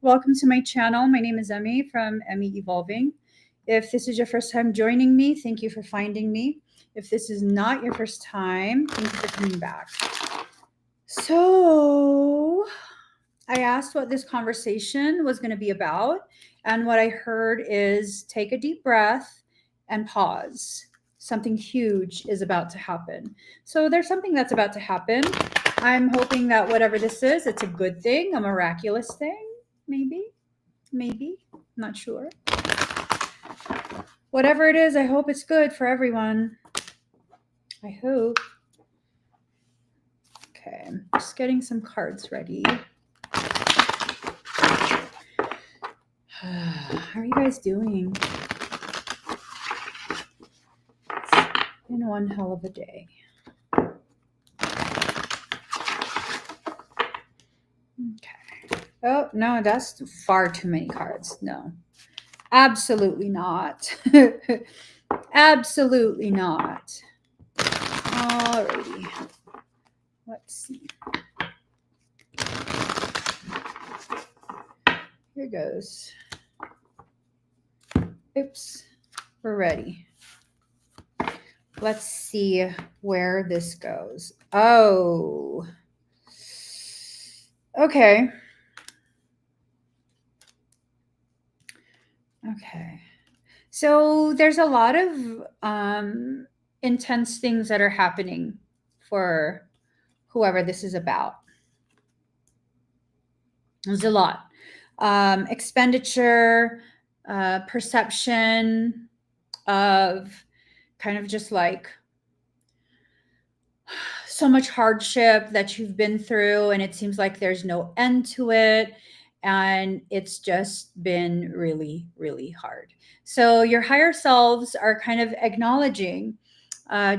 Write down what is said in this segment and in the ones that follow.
Welcome to my channel. My name is Emmy from Emmy Evolving. If this is your first time joining me, thank you for finding me. If this is not your first time, thank you for coming back. So I asked what this conversation was going to be about, and what I heard is take a deep breath and pause. Something huge is about to happen. So there's something that's about to happen. I'm hoping that whatever this is, it's a good thing, a miraculous thing. Maybe, I'm not sure. Whatever it is, I hope it's good for everyone. I hope. Okay, I'm just getting some cards ready. How are you guys doing? It's been one hell of a day. Okay. Oh, no, that's far too many cards. No, absolutely not. Absolutely not. Alrighty. Let's see. Here goes. Oops. We're ready. Let's see where this goes. Oh. Okay. Okay. So there's a lot of intense things that are happening for whoever this is about. There's a lot. Expenditure, perception of kind of just like so much hardship that you've been through, and it seems like there's no end to it. And it's just been really, really hard. So your higher selves are kind of acknowledging,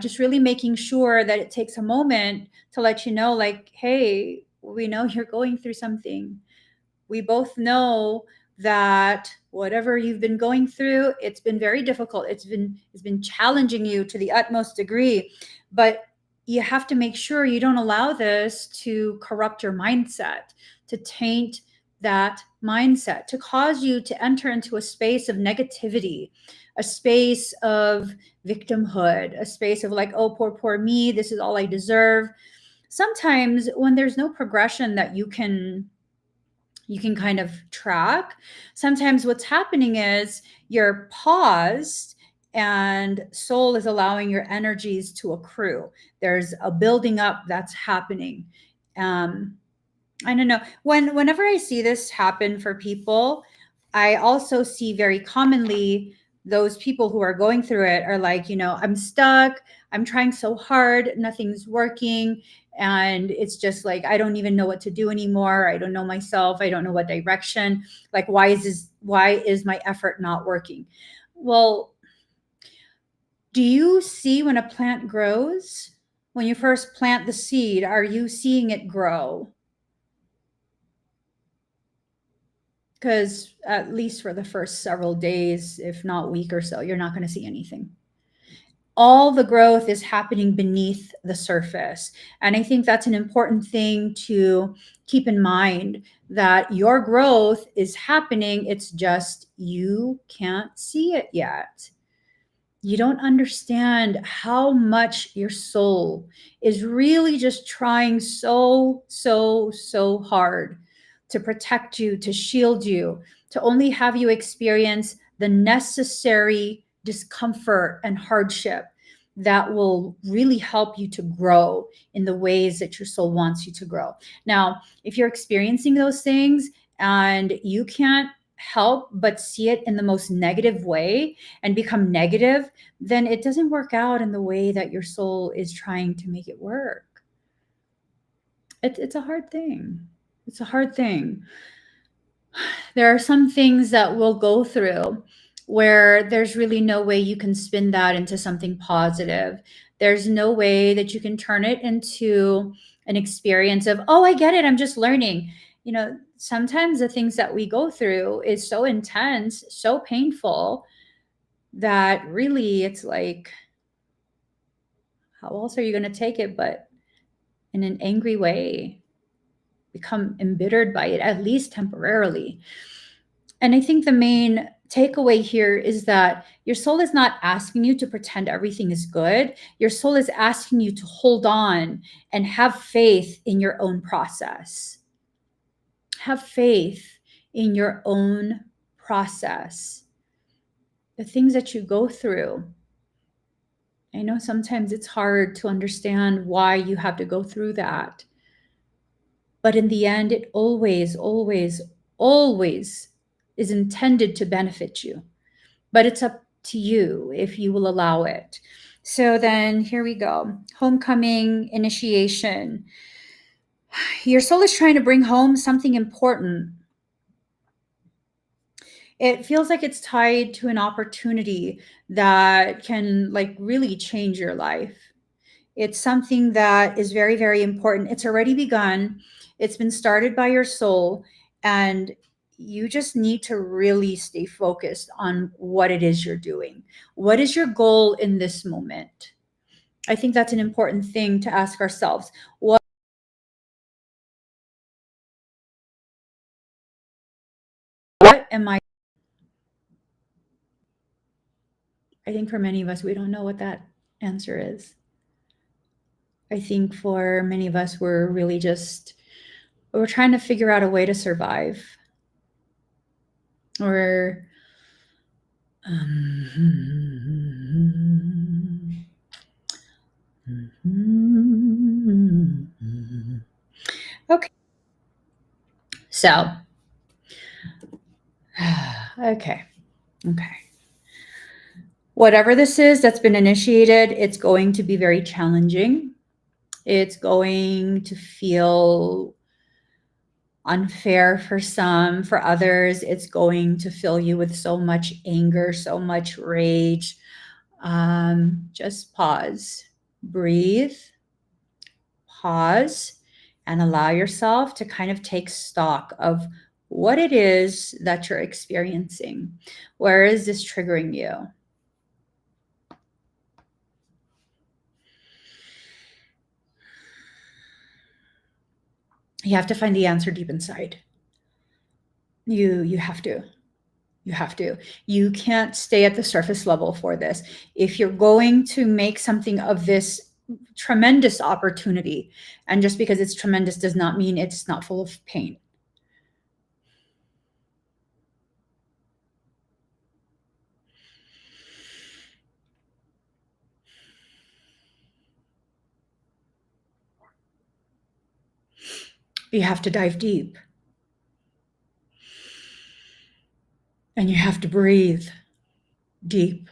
just really making sure that it takes a moment to let you know, like, hey, we know you're going through something. We both know that whatever you've been going through, it's been very difficult. It's been challenging you to the utmost degree, but you have to make sure you don't allow this to corrupt your mindset, to taint that mindset, to cause you to enter into a space of negativity, a space of victimhood, a space of like, oh, poor me, this is all I deserve. Sometimes when there's no progression that you can kind of track, sometimes what's happening is you're paused and soul is allowing your energies to accrue. There's a building up that's happening. I don't know. Whenever I see this happen for people, I also see very commonly those people who are going through it are like, I'm stuck. I'm trying so hard. Nothing's working. And it's just like, I don't even know what to do anymore. I don't know myself. I don't know what direction. Like, why is my effort not working? Well, do you see when a plant grows? When you first plant the seed, are you seeing it grow? Because at least for the first several days, if not week or so, you're not going to see anything. All the growth is happening beneath the surface. And I think that's an important thing to keep in mind, that your growth is happening. It's just you can't see it yet. You don't understand how much your soul is really just trying so hard to protect you, to shield you, to only have you experience the necessary discomfort and hardship that will really help you to grow in the ways that your soul wants you to grow. Now, if you're experiencing those things and you can't help but see it in the most negative way and become negative, then it doesn't work out in the way that your soul is trying to make it work. It's a hard thing. It's a hard thing. There are some things that we'll go through where there's really no way you can spin that into something positive. There's no way that you can turn it into an experience of, oh, I get it, I'm just learning. Sometimes the things that we go through is so intense, so painful, that really it's like, how else are you going to take it but in an angry way? become embittered by it, at least temporarily. And I think the main takeaway here is that your soul is not asking you to pretend everything is good. Your soul is asking you to hold on and have faith in your own process. Have faith in your own process. The things that you go through. I know sometimes it's hard to understand why you have to go through that. But in the end, it always, always, always is intended to benefit you. But it's up to you if you will allow it. So then here we go. Homecoming, initiation. Your soul is trying to bring home something important. It feels like it's tied to an opportunity that can like really change your life. It's something that is very, very important. It's already begun. It's been started by your soul, and you just need to really stay focused on what it is you're doing. What is your goal in this moment? I think that's an important thing to ask ourselves. What am I? I think for many of us, we don't know what that answer is. I think for many of us, we're trying to figure out a way to survive. Or okay. So, okay. Whatever this is that's been initiated, it's going to be very challenging. It's going to feel unfair for some. For others, it's going to fill you with so much anger, so much rage. Just pause, breathe, pause, and allow yourself to kind of take stock of what it is that you're experiencing. Where is this triggering you? You have to find the answer deep inside. You have to. You have to. You can't stay at the surface level for this. If you're going to make something of this tremendous opportunity, and just because it's tremendous does not mean it's not full of pain. You have to dive deep. And you have to breathe deep.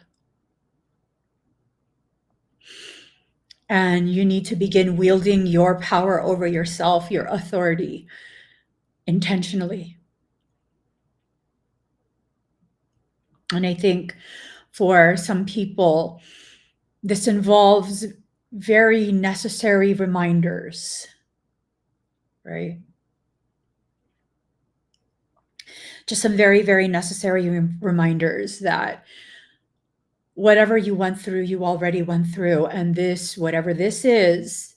And you need to begin wielding your power over yourself, your authority, intentionally. And I think for some people, this involves very necessary reminders, right? Just some very, very necessary reminders that whatever you went through, you already went through. And this, whatever this is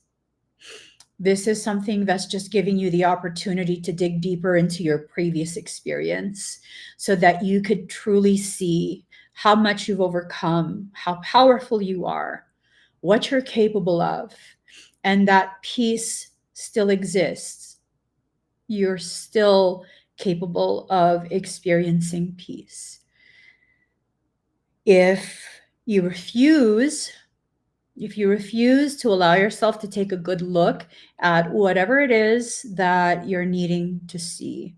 something that's just giving you the opportunity to dig deeper into your previous experience so that you could truly see how much you've overcome, how powerful you are, what you're capable of, and that peace still exists. You're still capable of experiencing peace. If you refuse to allow yourself to take a good look at whatever it is that you're needing to see,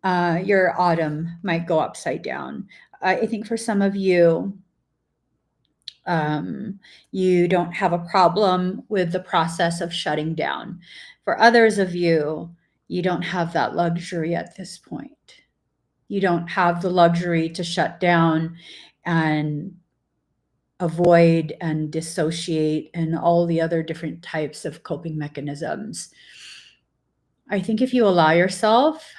your autumn might go upside down. I think for some of you, you don't have a problem with the process of shutting down. For others of you, you don't have that luxury at this point. You don't have the luxury to shut down and avoid and dissociate and all the other different types of coping mechanisms. I think if you allow yourself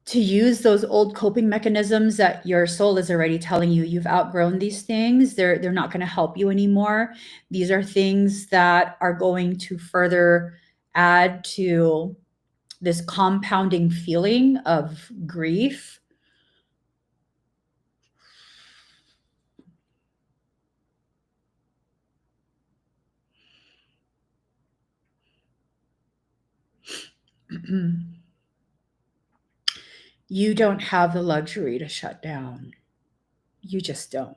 to use those old coping mechanisms that your soul is already telling you you've outgrown these things. They're not going to help you anymore. These are things that are going to further add to this compounding feeling of grief. You don't have the luxury to shut down. You just don't.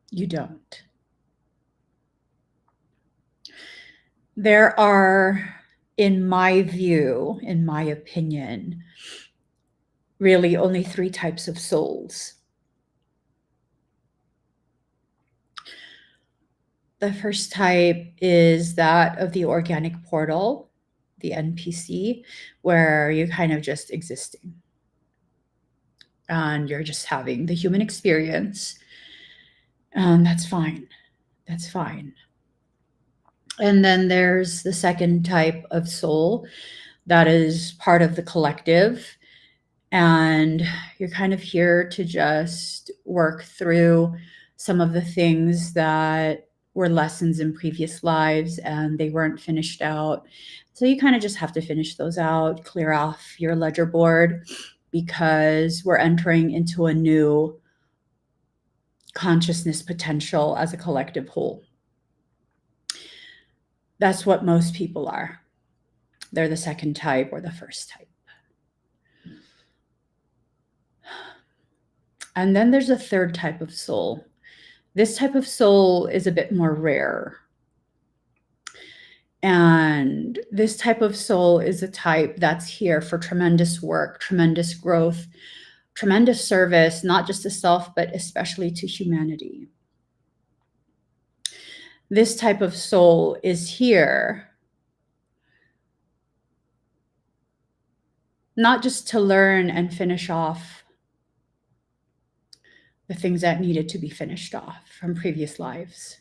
You don't. There are, in my view, in my opinion, really only 3 types of souls. The first type is that of the organic portal, the NPC, where you're kind of just existing and you're just having the human experience. And that's fine. That's fine. And then there's the second type of soul that is part of the collective. And you're kind of here to just work through some of the things that were lessons in previous lives and they weren't finished out. So you kind of just have to finish those out, clear off your ledger board, because we're entering into a new consciousness potential as a collective whole. That's what most people are. They're the second type or the first type. And then there's a third type of soul. This type of soul is a bit more rare. And this type of soul is a type that's here for tremendous work, tremendous growth, tremendous service, not just to self, but especially to humanity. This type of soul is here not just to learn and finish off the things that needed to be finished off from previous lives.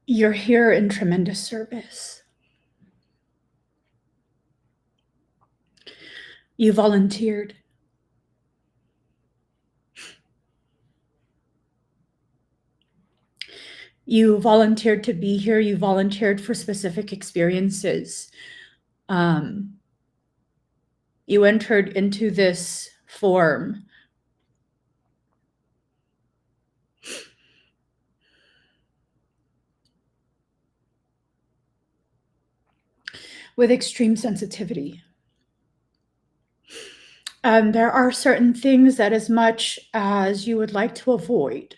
You're here in tremendous service. You volunteered. You volunteered to be here. You volunteered for specific experiences. You entered into this form with extreme sensitivity. And there are certain things that, as much as you would like to avoid,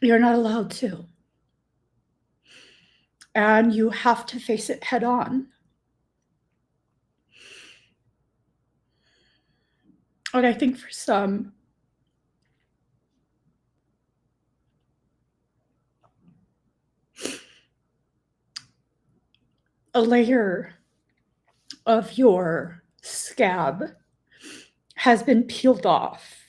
you're not allowed to. And you have to face it head on. And I think for some, a layer of your scab has been peeled off.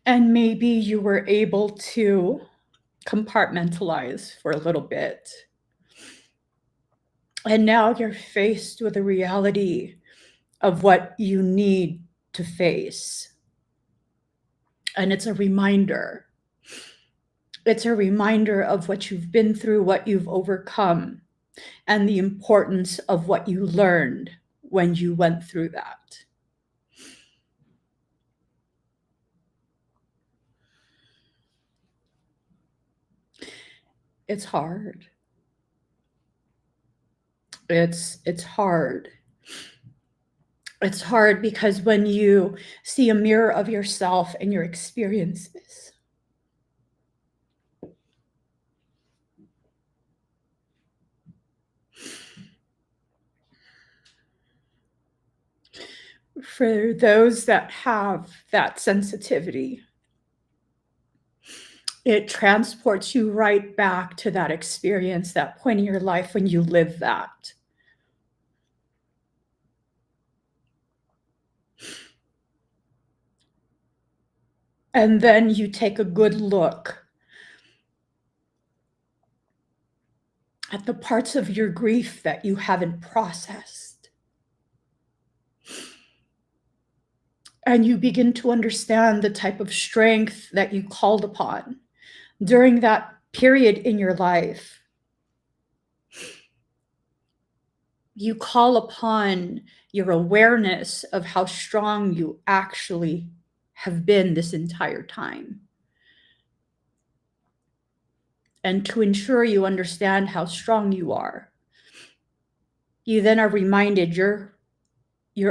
And maybe you were able to compartmentalize for a little bit. And now you're faced with the reality of what you need to face. And it's a reminder. It's a reminder of what you've been through, what you've overcome, and the importance of what you learned when you went through that. It's hard. It's hard. It's hard because when you see a mirror of yourself and your experiences, for those that have that sensitivity, it transports you right back to that experience, that point in your life when you lived that. And then you take a good look at the parts of your grief that you haven't processed. And you begin to understand the type of strength that you called upon during that period in your life. You call upon your awareness of how strong you actually have been this entire time. And to ensure you understand how strong you are, you then are reminded you're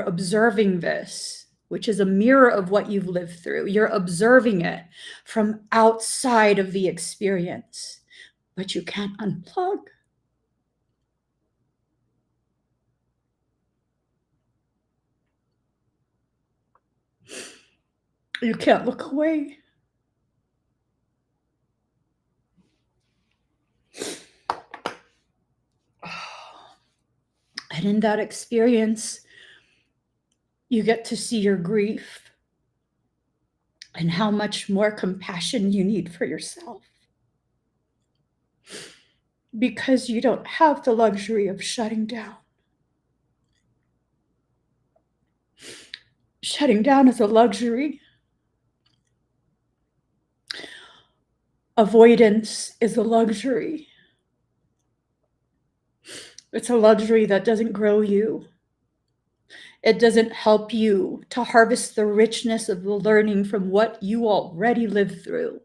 observing this, which is a mirror of what you've lived through. You're observing it from outside of the experience, but you can't unplug. You can't look away. And in that experience, you get to see your grief and how much more compassion you need for yourself. Because you don't have the luxury of shutting down. Shutting down is a luxury. Avoidance is a luxury. It's a luxury that doesn't grow you. It doesn't help you to harvest the richness of the learning from what you already lived through.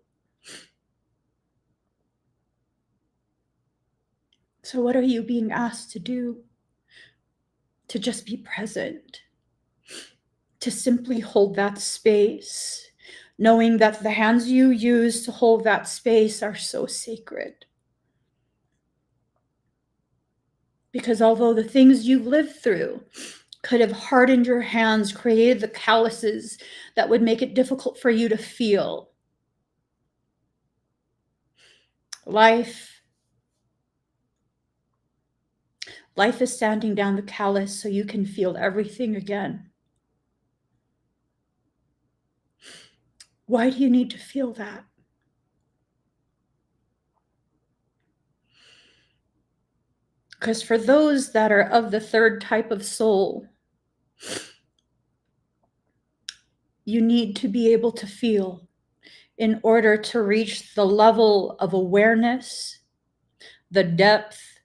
So what are you being asked to do? To just be present. To simply hold that space, knowing that the hands you use to hold that space are so sacred. Because although the things you've lived through could have hardened your hands, created the calluses that would make it difficult for you to feel, life is sanding down the callus so you can feel everything again. Why do you need to feel that? Because for those that are of the third type of soul, you need to be able to feel in order to reach the level of awareness, the depth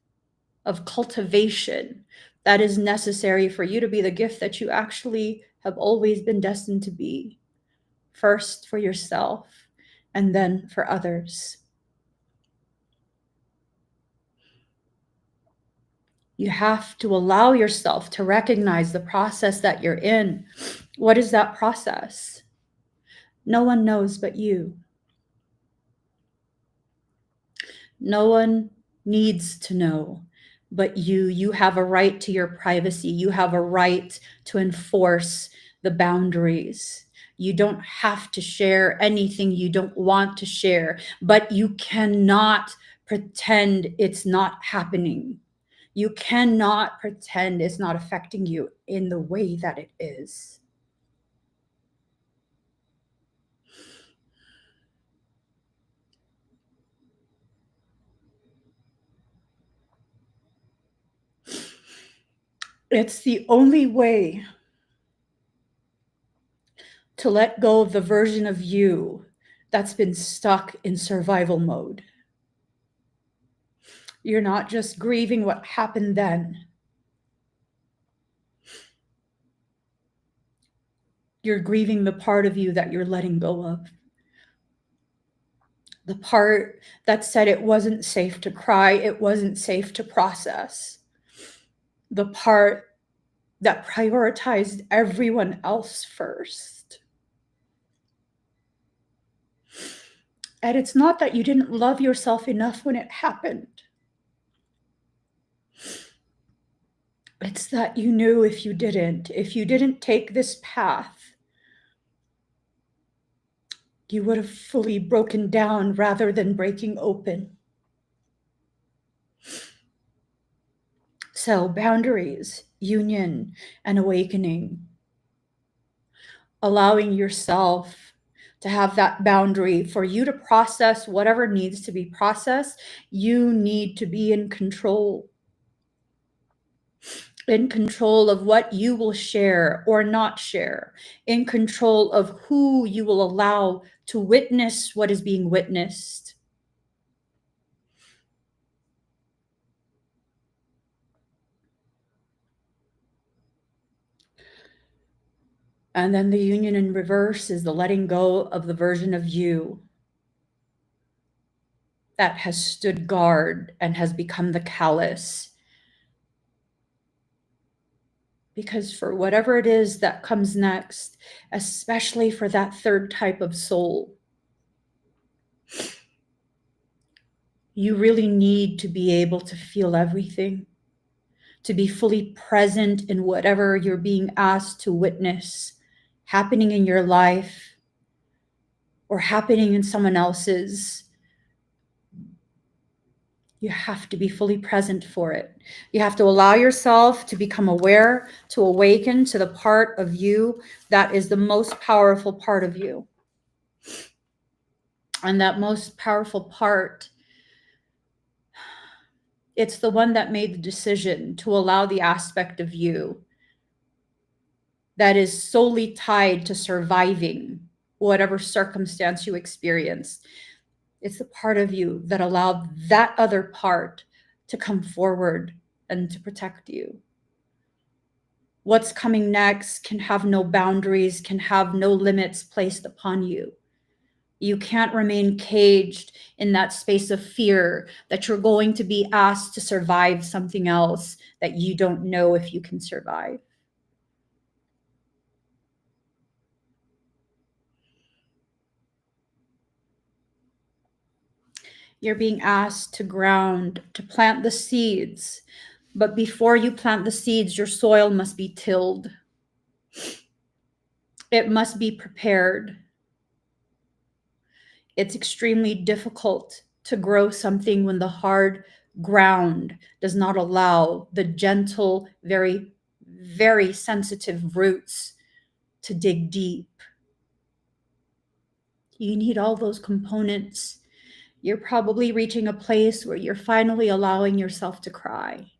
of cultivation that is necessary for you to be the gift that you actually have always been destined to be. First for yourself, and then for others. You have to allow yourself to recognize the process that you're in. What is that process? No one knows but you. No one needs to know but you. You have a right to your privacy. You have a right to enforce the boundaries. You don't have to share anything you don't want to share, but you cannot pretend it's not happening. You cannot pretend it's not affecting you in the way that it is. It's the only way to let go of the version of you that's been stuck in survival mode. You're not just grieving what happened then. You're grieving the part of you that you're letting go of. The part that said it wasn't safe to cry, it wasn't safe to process. The part that prioritized everyone else first. And it's not that you didn't love yourself enough when it happened. It's that you knew if you didn't take this path, you would have fully broken down rather than breaking open. So, boundaries, union, and awakening, allowing yourself to have that boundary for you to process whatever needs to be processed. You need to be in control of what you will share or not share, in control of who you will allow to witness what is being witnessed. And then the union in reverse is the letting go of the version of you that has stood guard and has become the callous. Because for whatever it is that comes next, especially for that third type of soul, you really need to be able to feel everything, to be fully present in whatever you're being asked to witness happening in your life or happening in someone else's. You have to be fully present for it. You have to allow yourself to become aware, to awaken to the part of you that is the most powerful part of you. And that most powerful part, it's the one that made the decision to allow the aspect of you that is solely tied to surviving whatever circumstance you experience. It's the part of you that allowed that other part to come forward and to protect you. What's coming next can have no boundaries, can have no limits placed upon you. You can't remain caged in that space of fear that you're going to be asked to survive something else that you don't know if you can survive. You're being asked to ground, to plant the seeds. But before you plant the seeds, your soil must be tilled. It must be prepared. It's extremely difficult to grow something when the hard ground does not allow the gentle, very, very sensitive roots to dig deep. You need all those components. You're probably reaching a place where you're finally allowing yourself to cry,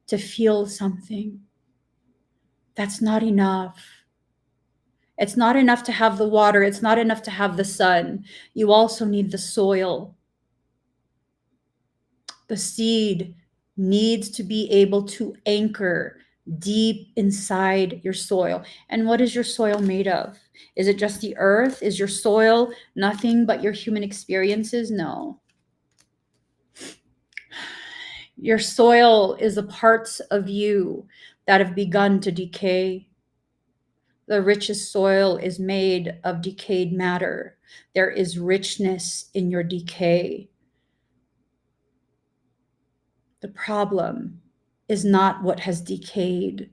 to feel something. That's not enough. It's not enough to have the water. It's not enough to have the sun. You also need the soil. The seed needs to be able to anchor deep inside your soil. And what is your soil made of? Is it just the earth? Is your soil nothing but your human experiences? No. Your soil is the parts of you that have begun to decay. The richest soil is made of decayed matter. There is richness in your decay. The problem is not what has decayed.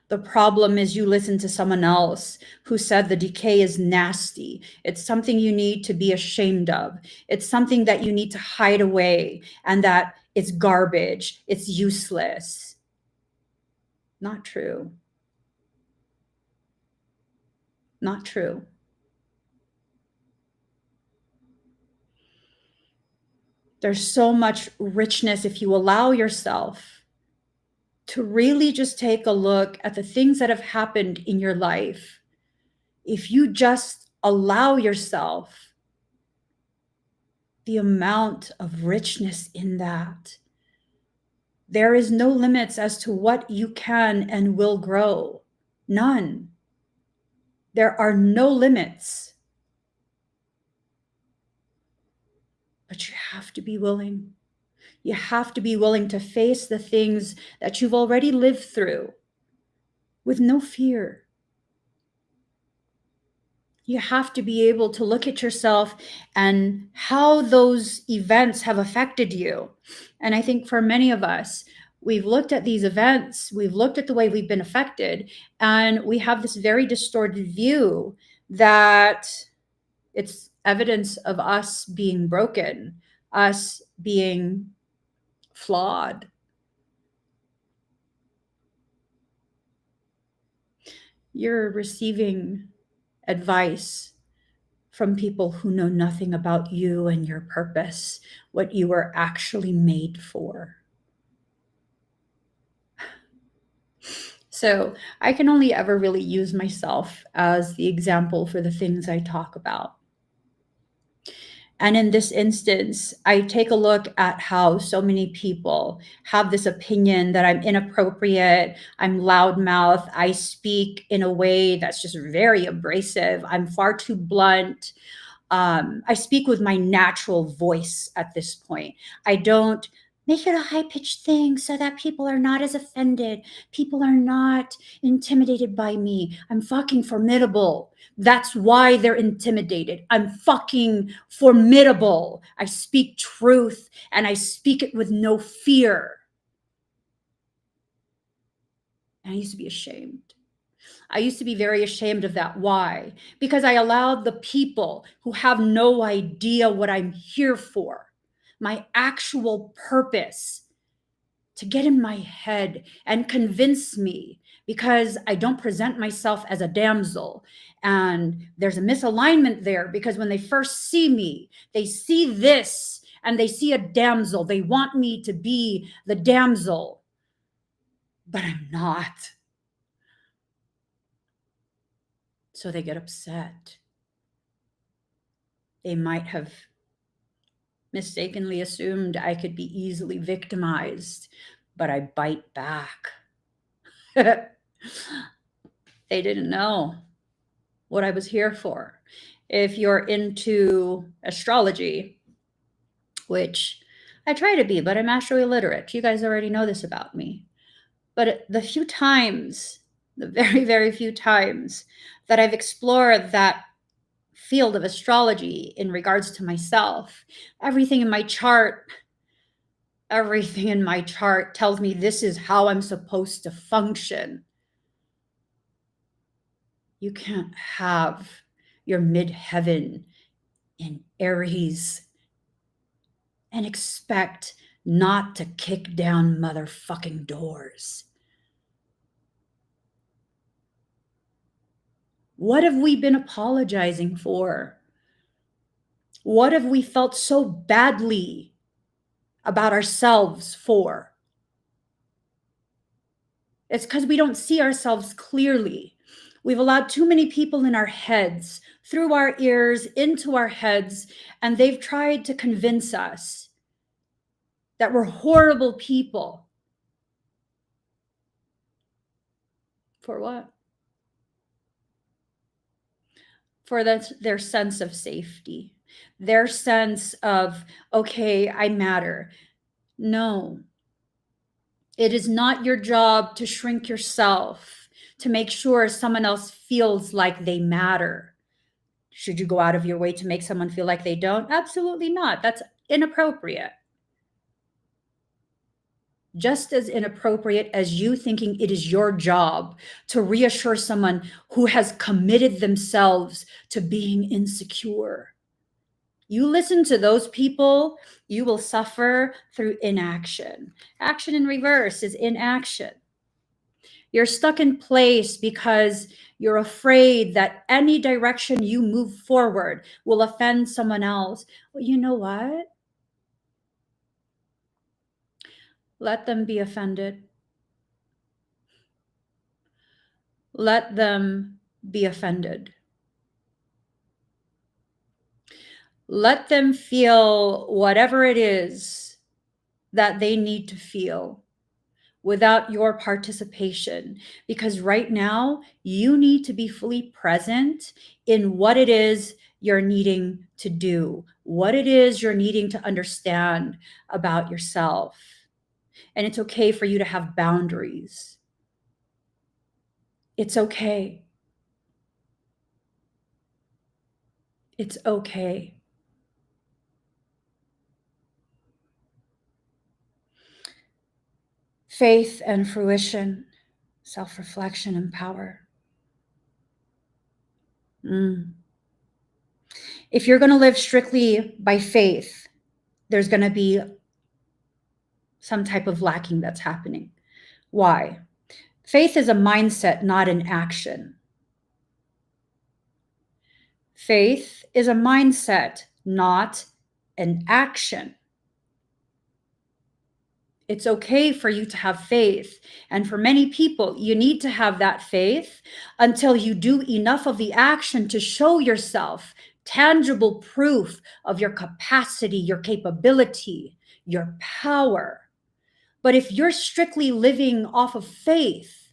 The problem is you listen to someone else who said the decay is nasty. It's something you need to be ashamed of. It's something that you need to hide away and that it's garbage. It's useless. Not true. Not true. There's so much richness if you allow yourself to really just take a look at the things that have happened in your life. If you just allow yourself the amount of richness in that, there is no limits as to what you can and will grow. None. There are no limits. But you have to be willing. You have to be willing to face the things that you've already lived through with no fear. You have to be able to look at yourself and how those events have affected you. And I think for many of us, We've looked at these events, we've looked at the way we've been affected, and we have this very distorted view that it's evidence of us being broken, us being flawed. You're receiving advice from people who know nothing about you and your purpose, what you were actually made for. So I can only ever really use myself as the example for the things I talk about. And in this instance, I take a look at how so many people have this opinion that I'm inappropriate, I'm loudmouth, I speak in a way that's just very abrasive, I'm far too blunt. I speak with my natural voice at this point. I don't make it a high pitched thing so that people are not as offended. People are not intimidated by me. I'm fucking formidable. That's why they're intimidated. I'm fucking formidable. I speak truth and I speak it with no fear. And I used to be ashamed. I used to be very ashamed of that. Why? Because I allowed the people who have no idea what I'm here for, my actual purpose, to get in my head and convince me, because I don't present myself as a damsel. And there's a misalignment there, because when they first see me, they see this and they see a damsel. They want me to be the damsel, but I'm not. So they get upset. They might have mistakenly assumed I could be easily victimized, but I bite back. They didn't know what I was here for. If you're into astrology, which I try to be, but I'm astro illiterate. You guys already know this about me. But the few times, the very, very few times that I've explored that field of astrology in regards to myself, everything in my chart tells me this is how I'm supposed to function. You can't have your midheaven in Aries and expect not to kick down motherfucking doors. What have we been apologizing for? What have we felt so badly about ourselves for? It's because we don't see ourselves clearly. We've allowed too many people in our heads, through our ears, into our heads, and they've tried to convince us that we're horrible people. For what? For their sense of safety, their sense of, okay, I matter. No, it is not your job to shrink yourself to make sure someone else feels like they matter. Should you go out of your way to make someone feel like they don't? Absolutely not. That's inappropriate. Just as inappropriate as you thinking it is your job to reassure someone who has committed themselves to being insecure. You listen to those people, you will suffer through inaction. Action in reverse is inaction. You're stuck in place because you're afraid that any direction you move forward will offend someone else. Well, you know what? Let them be offended. Let them be offended. Let them feel whatever it is that they need to feel without your participation. Because right now, you need to be fully present in what it is you're needing to do, what it is you're needing to understand about yourself. And it's okay for you to have boundaries. It's okay. It's okay. Faith and fruition, self-reflection and power. If you're going to live strictly by faith, there's going to be some type of lacking that's happening. Why? Faith is a mindset, not an action. Faith is a mindset, not an action. It's okay for you to have faith. And for many people, you need to have that faith until you do enough of the action to show yourself tangible proof of your capacity, your capability, your power. But if you're strictly living off of faith,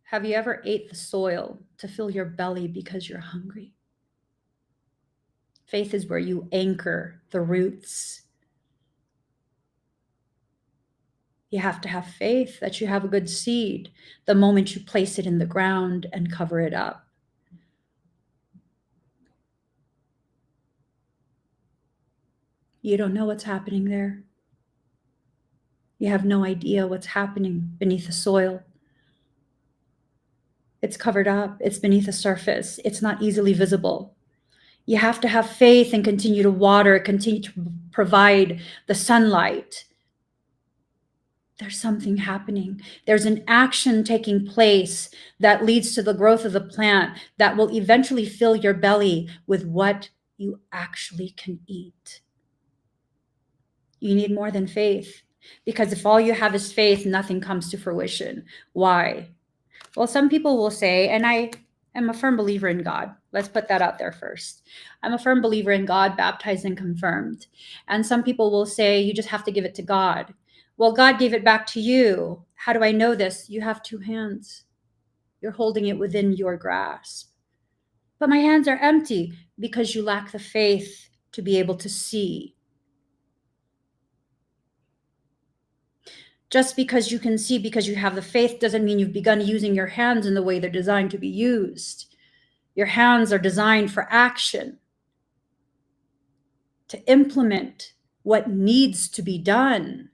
have you ever ate the soil to fill your belly because you're hungry? Faith is where you anchor the roots. You have to have faith that you have a good seed the moment you place it in the ground and cover it up. You don't know what's happening there. You have no idea what's happening beneath the soil. It's covered up. It's beneath the surface. It's not easily visible. You have to have faith and continue to water, continue to provide the sunlight. There's something happening. There's an action taking place that leads to the growth of the plant that will eventually fill your belly with what you actually can eat. You need more than faith, because if all you have is faith, nothing comes to fruition. Why? Well, some people will say, and I am a firm believer in God. Let's put that out there first. I'm a firm believer in God, baptized and confirmed. And some people will say, you just have to give it to God. Well, God gave it back to you. How do I know this? You have two hands. You're holding it within your grasp. But my hands are empty because you lack the faith to be able to see. Just because you can see, because you have the faith, doesn't mean you've begun using your hands in the way they're designed to be used. Your hands are designed for action, to implement what needs to be done.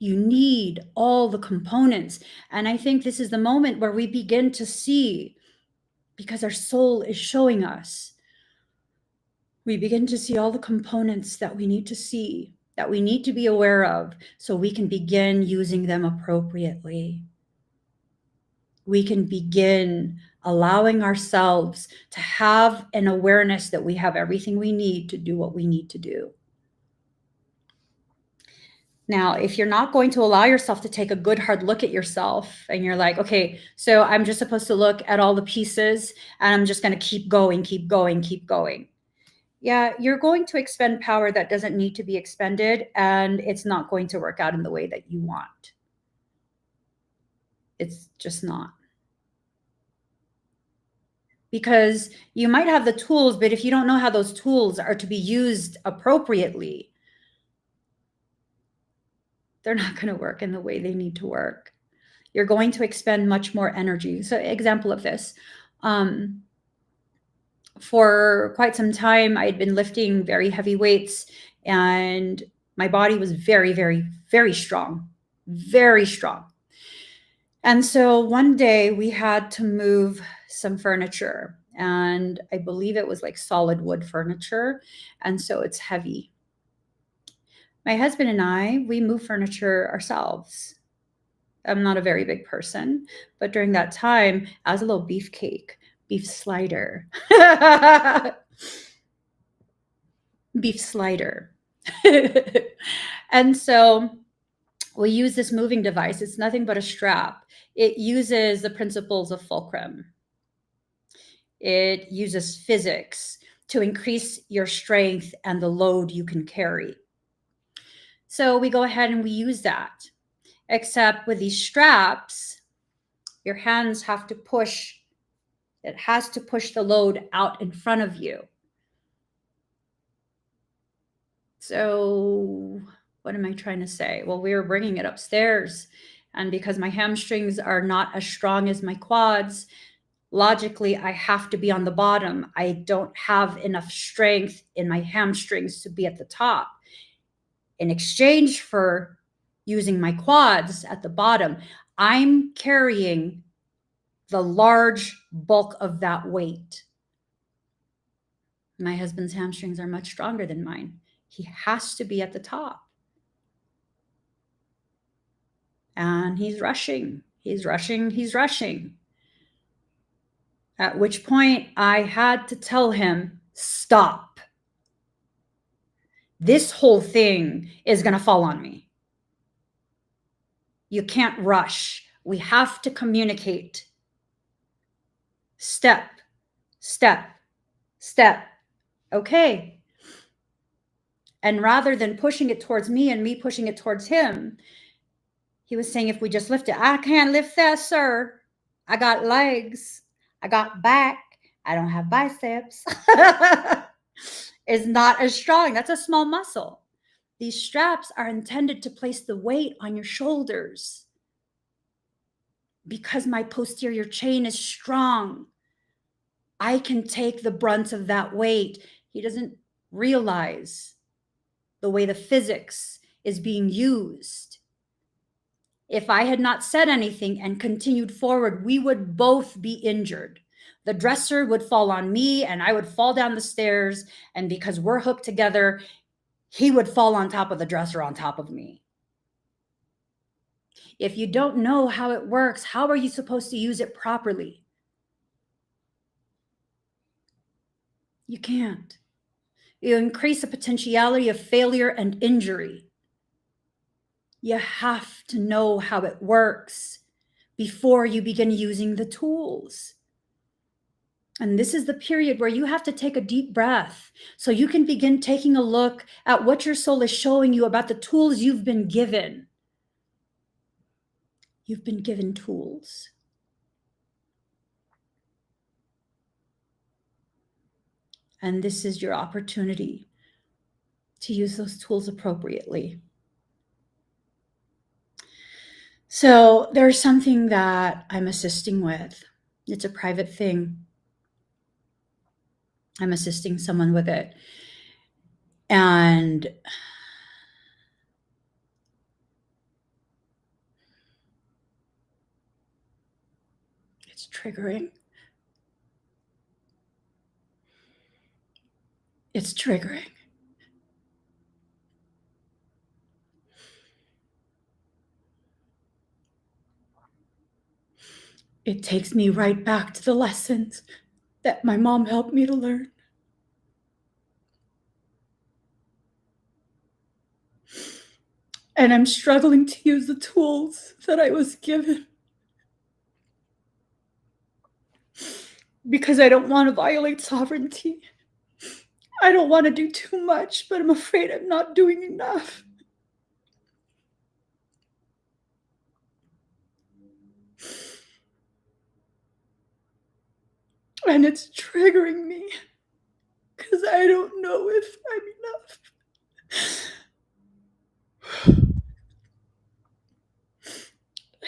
You need all the components. And I think this is the moment where we begin to see, because our soul is showing us, we begin to see all the components that we need to see, that we need to be aware of, so we can begin using them appropriately. We can begin allowing ourselves to have an awareness that we have everything we need to do what we need to do. Now, if you're not going to allow yourself to take a good hard look at yourself, and you're like, okay, so I'm just supposed to look at all the pieces and I'm just going to keep going, keep going, keep going. Yeah, you're going to expend power that doesn't need to be expended, and it's not going to work out in the way that you want. It's just not. Because you might have the tools, but if you don't know how those tools are to be used appropriately, they're not going to work in the way they need to work. You're going to expend much more energy. So, example of this, for quite some time, I had been lifting very heavy weights, and my body was very, very, very strong, very strong. And so one day we had to move some furniture, and I believe it was like solid wood furniture. And so it's heavy. My husband and I, we move furniture ourselves. I'm not a very big person, but during that time, I was a little beefcake, beef slider, beef slider. And so we use this moving device. It's nothing but a strap. It uses the principles of fulcrum. It uses physics to increase your strength and the load you can carry. So we go ahead and we use that. Except with these straps, your hands have to push. It has to push the load out in front of you. So what am I trying to say? Well, we were bringing it upstairs, and because my hamstrings are not as strong as my quads, Logically, I have to be on the bottom. I don't have enough strength in my hamstrings to be at the top. In exchange for using my quads at the bottom, I'm carrying the large bulk of that weight. My husband's hamstrings are much stronger than mine. He has to be at the top. And he's rushing. He's rushing. He's rushing. At which point I had to tell him, stop. This whole thing is going to fall on me. You can't rush. We have to communicate. Step, step, step. Okay. And rather than pushing it towards me and me pushing it towards him, he was saying, if we just lift it, I can't lift that, sir. I got legs. I got back. I don't have biceps. It's not as strong. That's a small muscle. These straps are intended to place the weight on your shoulders. Because my posterior chain is strong, I can take the brunt of that weight. He doesn't realize the way the physics is being used. If I had not said anything and continued forward, we would both be injured. The dresser would fall on me and I would fall down the stairs. And because we're hooked together, he would fall on top of the dresser on top of me. If you don't know how it works, how are you supposed to use it properly? You can't. You increase the potentiality of failure and injury. You have to know how it works before you begin using the tools. And this is the period where you have to take a deep breath so you can begin taking a look at what your soul is showing you about the tools you've been given. You've been given tools. And this is your opportunity to use those tools appropriately. So there's something that I'm assisting with. It's a private thing. I'm assisting someone with it. And it's triggering. It's triggering. It takes me right back to the lessons that my mom helped me to learn. And I'm struggling to use the tools that I was given because I don't want to violate sovereignty. I don't want to do too much, but I'm afraid I'm not doing enough. And it's triggering me because I don't know if I'm enough.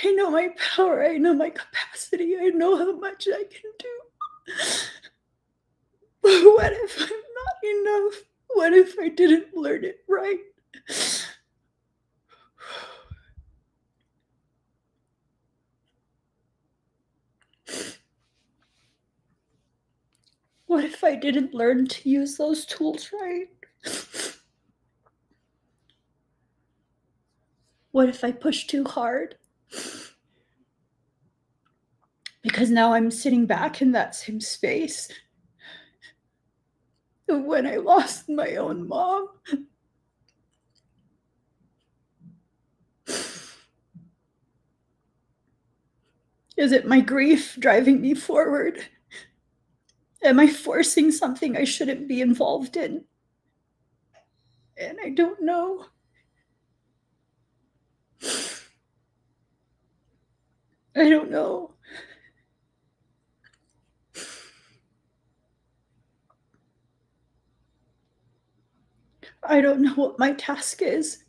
I know my power. I know my capacity. I know how much I can do. But what if I'm not enough? What if I didn't learn it right? What if I didn't learn to use those tools right? What if I push too hard? Because now I'm sitting back in that same space of when I lost my own mom. Is it my grief driving me forward? Am I forcing something I shouldn't be involved in? And I don't know. I don't know. I don't know what my task is.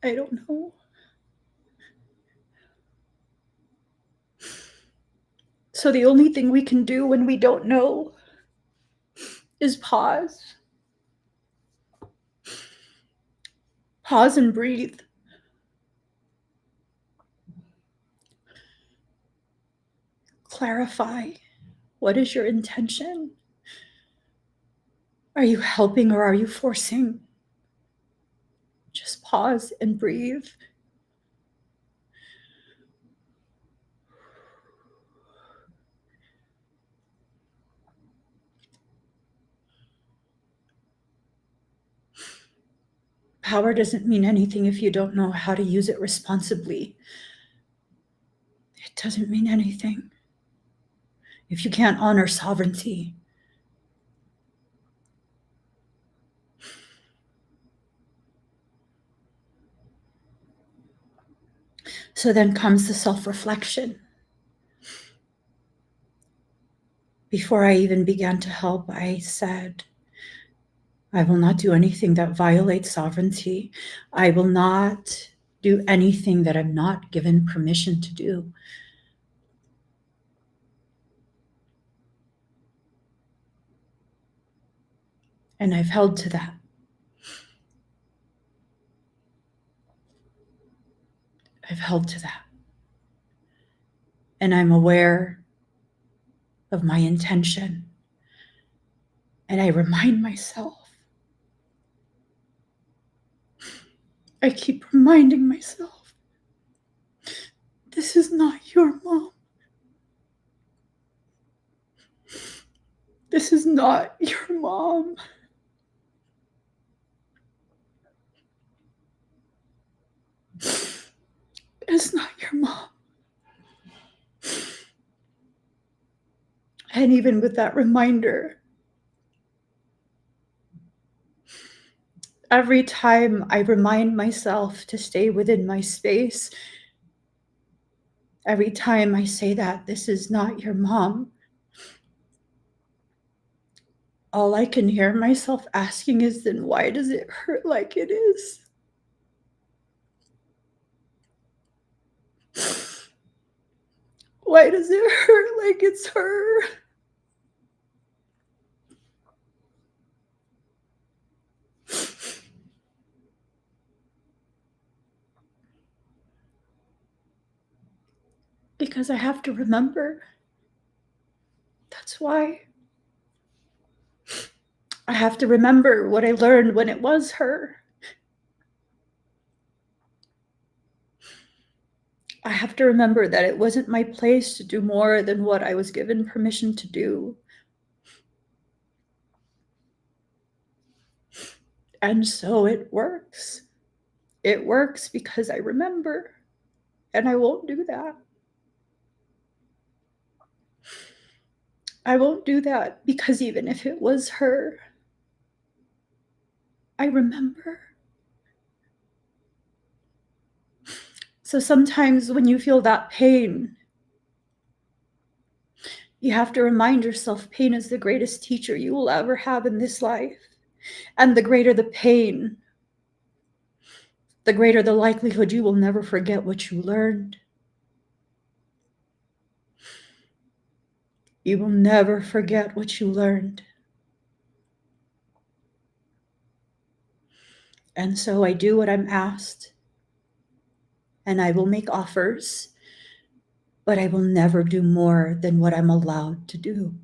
I don't know. So the only thing we can do when we don't know is pause. Pause and breathe. Clarify. What is your intention? Are you helping or are you forcing? Just pause and breathe. Power doesn't mean anything if you don't know how to use it responsibly. It doesn't mean anything if you can't honor sovereignty. So then comes the self-reflection. Before I even began to help, I said, I will not do anything that violates sovereignty. I will not do anything that I'm not given permission to do. And I've held to that. I've held to that. And I'm aware of my intention. And I remind myself. I keep reminding myself, this is not your mom. This is not your mom. It's not your mom. And even with that reminder, every time I remind myself to stay within my space, every time I say that this is not your mom, all I can hear myself asking is, then why does it hurt like it is? Why does it hurt like it's her? Because I have to remember. That's why. I have to remember what I learned when it was her. I have to remember that it wasn't my place to do more than what I was given permission to do. And so it works. It works because I remember, and I won't do that. I won't do that because even if it was her, I remember. So sometimes when you feel that pain, you have to remind yourself pain is the greatest teacher you will ever have in this life. And the greater the pain, the greater the likelihood you will never forget what you learned. You will never forget what you learned. And so I do what I'm asked, and I will make offers, but I will never do more than what I'm allowed to do.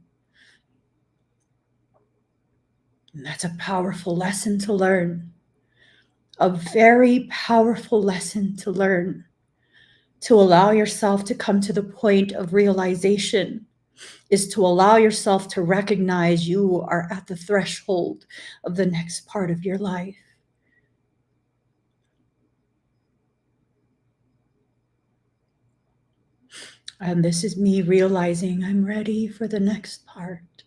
And that's a powerful lesson to learn, a very powerful lesson to learn, to allow yourself to come to the point of realization is to allow yourself to recognize you are at the threshold of the next part of your life. And this is me realizing I'm ready for the next part.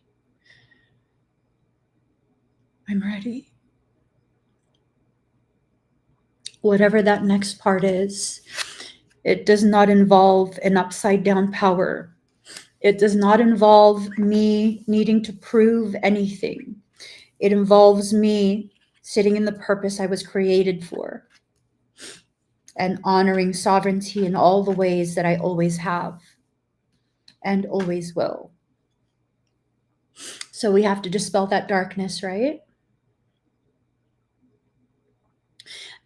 I'm ready. Whatever that next part is, it does not involve an upside down power. It does not involve me needing to prove anything. It involves me sitting in the purpose I was created for. and honoring sovereignty in all the ways that I always have and always will. So we have to dispel that darkness, right?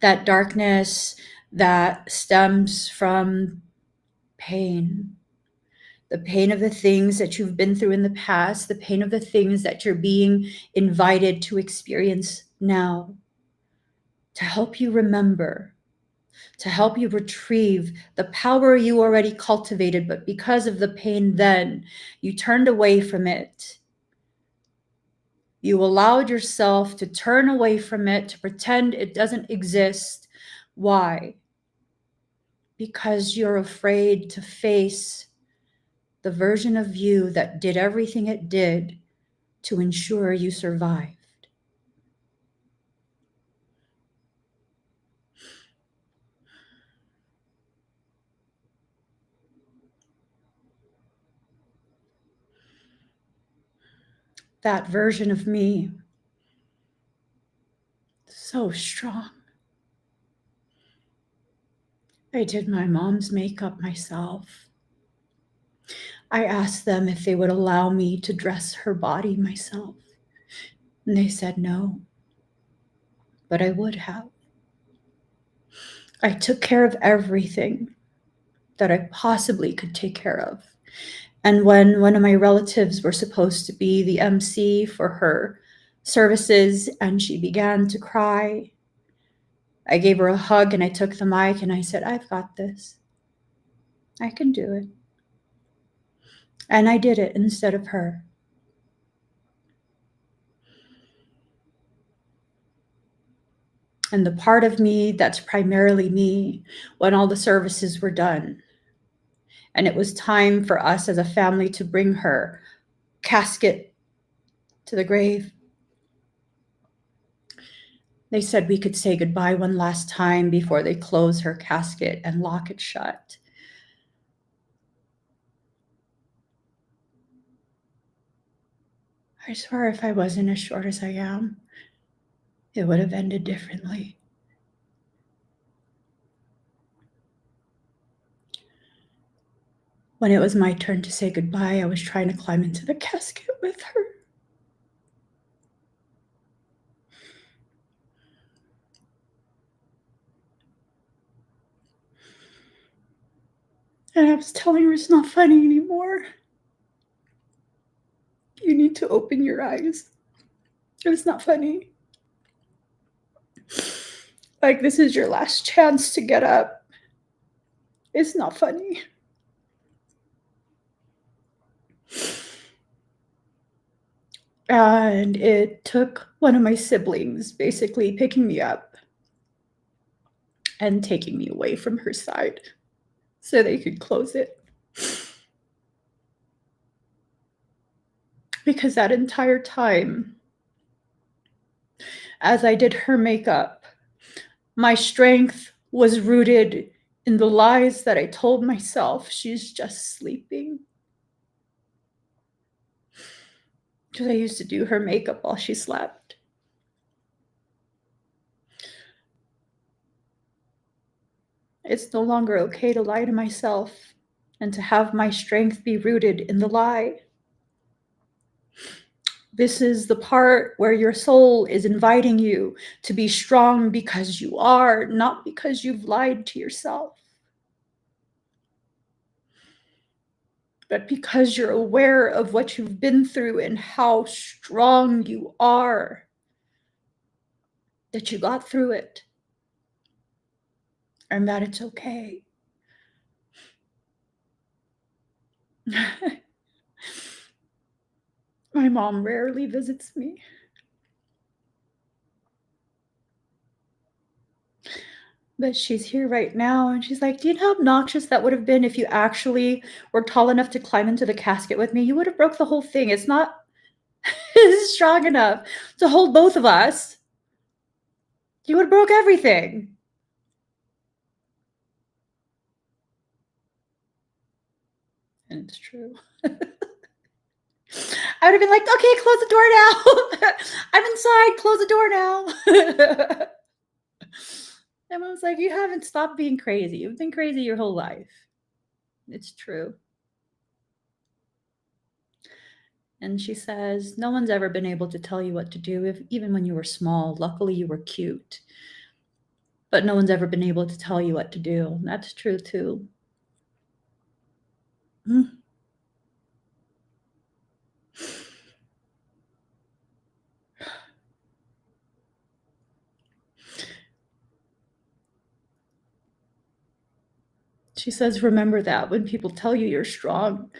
That darkness that stems from pain. The pain of the things that you've been through in the past, the pain of the things that you're being invited to experience now, to help you remember, to help you retrieve the power you already cultivated, but because of the pain then, you turned away from it. You allowed yourself to turn away from it, to pretend it doesn't exist. Why? Because you're afraid to face the version of you that did everything it did to ensure you survived. That version of me, so strong. I did my mom's makeup myself. I asked them if they would allow me to dress her body myself. And they said no, but I would have. I took care of everything that I possibly could take care of. And when one of my relatives were supposed to be the MC for her services and she began to cry, I gave her a hug and I took the mic and I said, I've got this. I can do it. And I did it instead of her. And the part of me that's primarily me, when all the services were done, and it was time for us as a family to bring her casket to the grave, they said we could say goodbye one last time before they close her casket and lock it shut. I swear if I wasn't as short as I am, it would have ended differently. When it was my turn to say goodbye, I was trying to climb into the casket with her. And I was telling her it's not funny anymore. You need to open your eyes. It's not funny. Like, this is your last chance to get up. It's not funny. And it took one of my siblings basically picking me up and taking me away from her side so they could close it. Because that entire time, as I did her makeup, my strength was rooted in the lies that I told myself. She's just sleeping. Because I used to do her makeup while she slept. It's no longer okay to lie to myself and to have my strength be rooted in the lie. This is the part where your soul is inviting you to be strong because you are, not because you've lied to yourself. But because you're aware of what you've been through and how strong you are, that you got through it, and that it's okay. My mom rarely visits me. But she's here right now, and she's like, do you know how obnoxious that would have been if you actually were tall enough to climb into the casket with me? You would have broke the whole thing. It's not strong enough to hold both of us. You would have broke everything. And it's true. I would have been like, okay, close the door now. I'm inside, close the door now. And I was like, you haven't stopped being crazy. You've been crazy your whole life. It's true. And she says, no one's ever been able to tell you what to do, even when you were small. Luckily, you were cute. But no one's ever been able to tell you what to do. And that's true, too. Mm. She says, remember that when people tell you you're strong,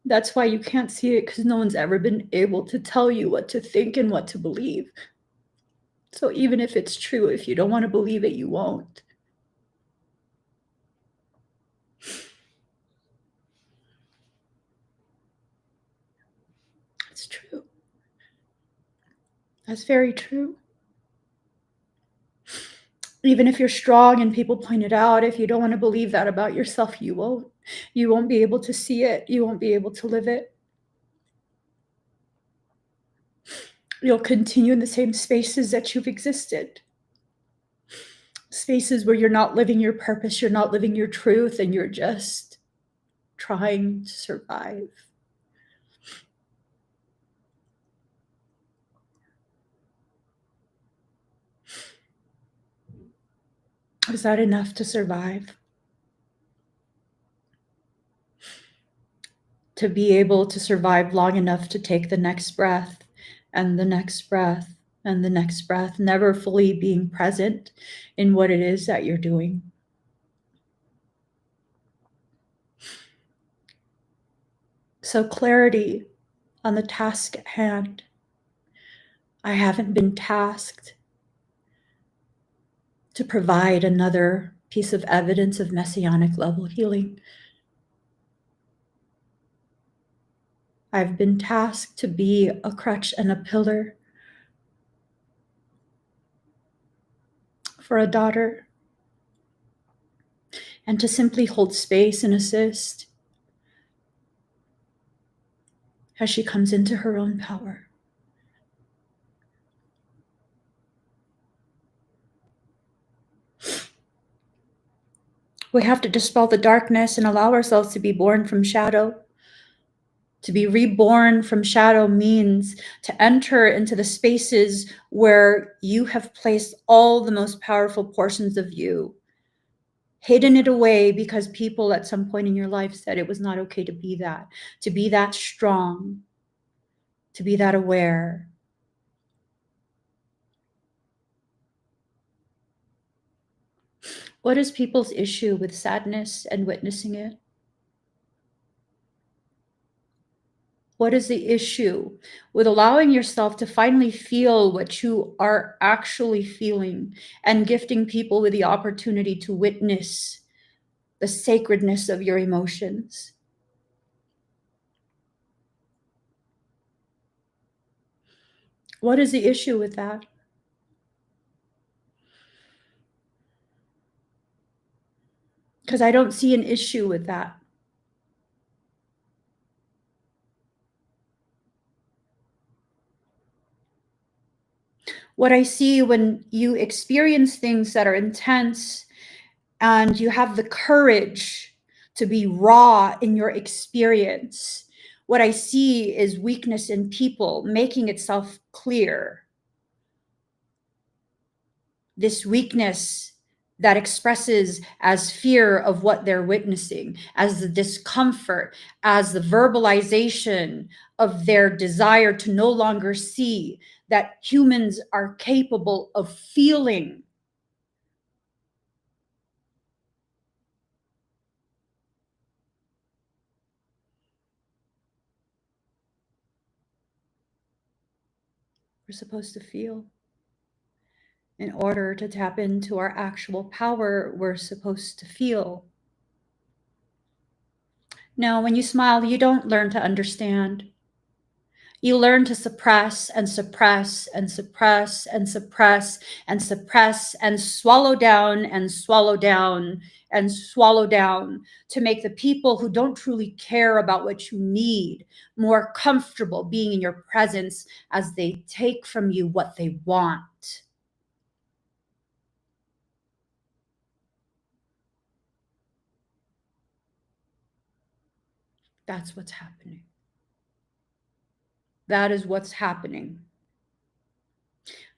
that's why you can't see it, because no one's ever been able to tell you what to think and what to believe. So even if it's true, if you don't want to believe it, you won't. It's true. That's very true. Even if you're strong and people point it out, if you don't want to believe that about yourself, you won't. You won't be able to see it. You won't be able to live it. You'll continue in the same spaces that you've existed. Spaces where you're not living your purpose, you're not living your truth, and you're just trying to survive. Is that enough to survive? To be able to survive long enough to take the next breath and the next breath and the next breath, never fully being present in what it is that you're doing. So, clarity on the task at hand. I haven't been tasked to provide another piece of evidence of messianic level healing. I've been tasked to be a crutch and a pillar for a daughter, and to simply hold space and assist as she comes into her own power. We have to dispel the darkness and allow ourselves to be born from shadow. To be reborn from shadow means to enter into the spaces where you have placed all the most powerful portions of you, hidden it away because people at some point in your life said it was not okay to be that strong, to be that aware. What is people's issue with sadness and witnessing it? What is the issue with allowing yourself to finally feel what you are actually feeling and gifting people with the opportunity to witness the sacredness of your emotions? What is the issue with that? Because I don't see an issue with that. What I see when you experience things that are intense and you have the courage to be raw in your experience, what I see is weakness in people making itself clear. This weakness that expresses as fear of what they're witnessing, as the discomfort, as the verbalization of their desire to no longer see that humans are capable of feeling. We're supposed to feel. In order to tap into our actual power, we're supposed to feel. Now, when you smile, you don't learn to understand. You learn to suppress and suppress and suppress and suppress and suppress and swallow down and swallow down and swallow down to make the people who don't truly care about what you need more comfortable being in your presence as they take from you what they want. That's what's happening. That is what's happening.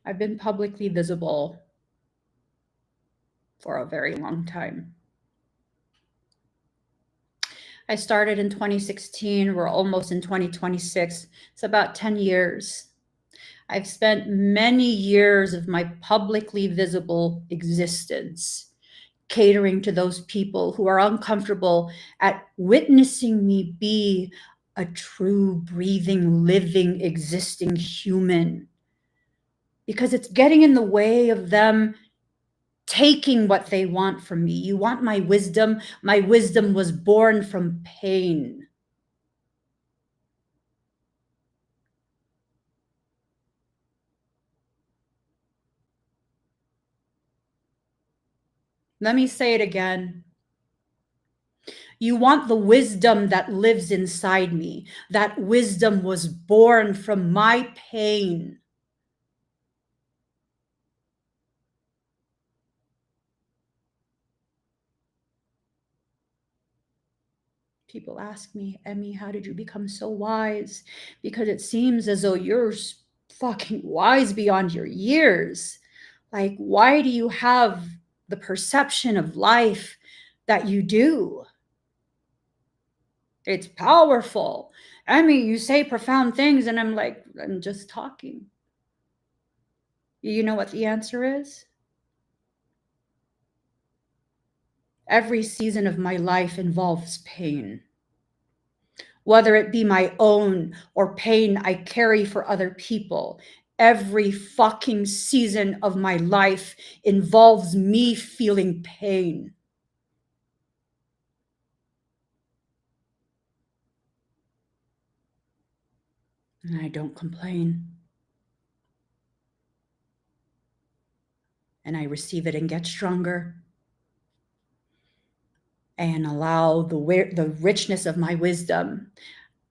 I've been publicly visible for a very long time. I started in 2016. We're almost in 2026. It's about 10 years. I've spent many years of my publicly visible existence catering to those people who are uncomfortable at witnessing me be a true, breathing, living, existing human. Because it's getting in the way of them taking what they want from me. You want my wisdom? My wisdom was born from pain. Let me say it again. You want the wisdom that lives inside me. That wisdom was born from my pain. People ask me, Emmy, how did you become so wise? Because it seems as though you're fucking wise beyond your years. Like, why do you have the perception of life that you do? It's powerful. Emmy, you say profound things, and I'm like, I'm just talking. You know what the answer is? Every season of my life involves pain. Whether it be my own or pain I carry for other people, every fucking season of my life involves me feeling pain. And I don't complain. And I receive it and get stronger. And allow the richness of my wisdom.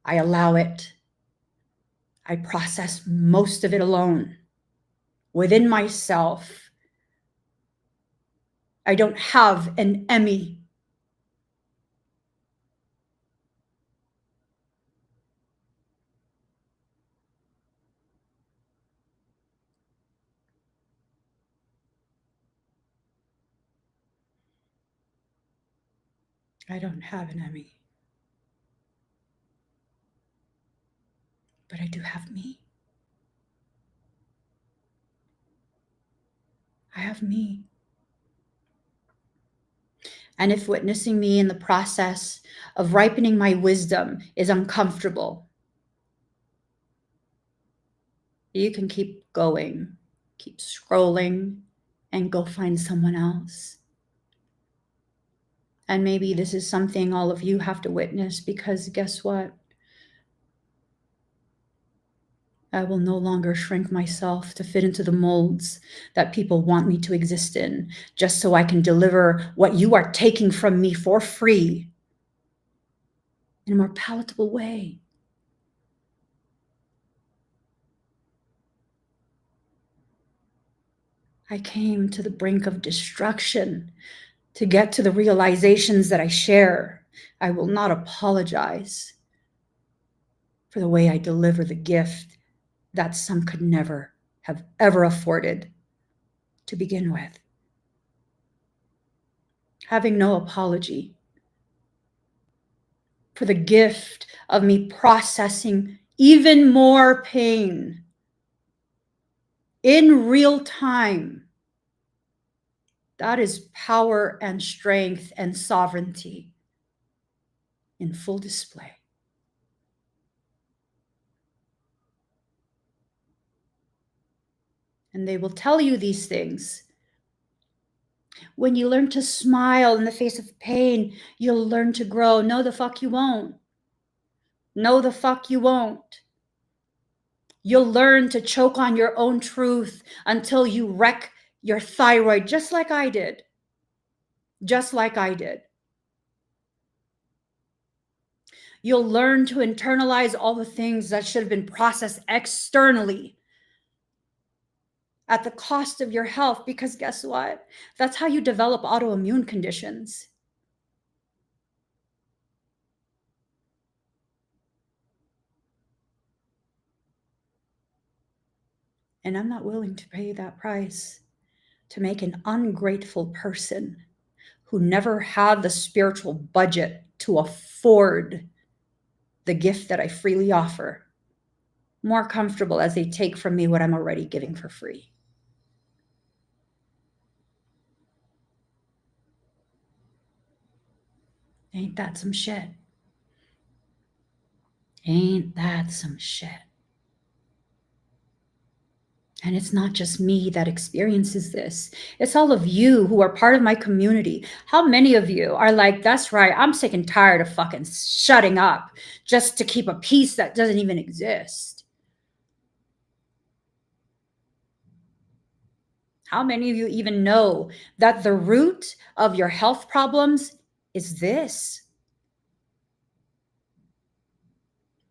I allow it. I process most of it alone within myself. I don't have an Emmy. I don't have an Emmy. But I do have me. I have me. And if witnessing me in the process of ripening my wisdom is uncomfortable, you can keep going, keep scrolling, and go find someone else. And maybe this is something all of you have to witness, because guess what? I will no longer shrink myself to fit into the molds that people want me to exist in, just so I can deliver what you are taking from me for free in a more palatable way. I came to the brink of destruction to get to the realizations that I share. I will not apologize for the way I deliver the gift that some could never have ever afforded to begin with. Having no apology for the gift of me processing even more pain in real time. That is power and strength and sovereignty in full display. And they will tell you these things. When you learn to smile in the face of pain, you'll learn to grow. No, the fuck you won't. No, the fuck you won't. You'll learn to choke on your own truth until you wreck your thyroid, just like I did. Just like I did. You'll learn to internalize all the things that should have been processed externally at the cost of your health, because guess what? That's how you develop autoimmune conditions. And I'm not willing to pay that price to make an ungrateful person who never had the spiritual budget to afford the gift that I freely offer more comfortable as they take from me what I'm already giving for free. Ain't that some shit? Ain't that some shit? And it's not just me that experiences this. It's all of you who are part of my community. How many of you are like, that's right, I'm sick and tired of fucking shutting up just to keep a peace that doesn't even exist? How many of you even know that the root of your health problems is this?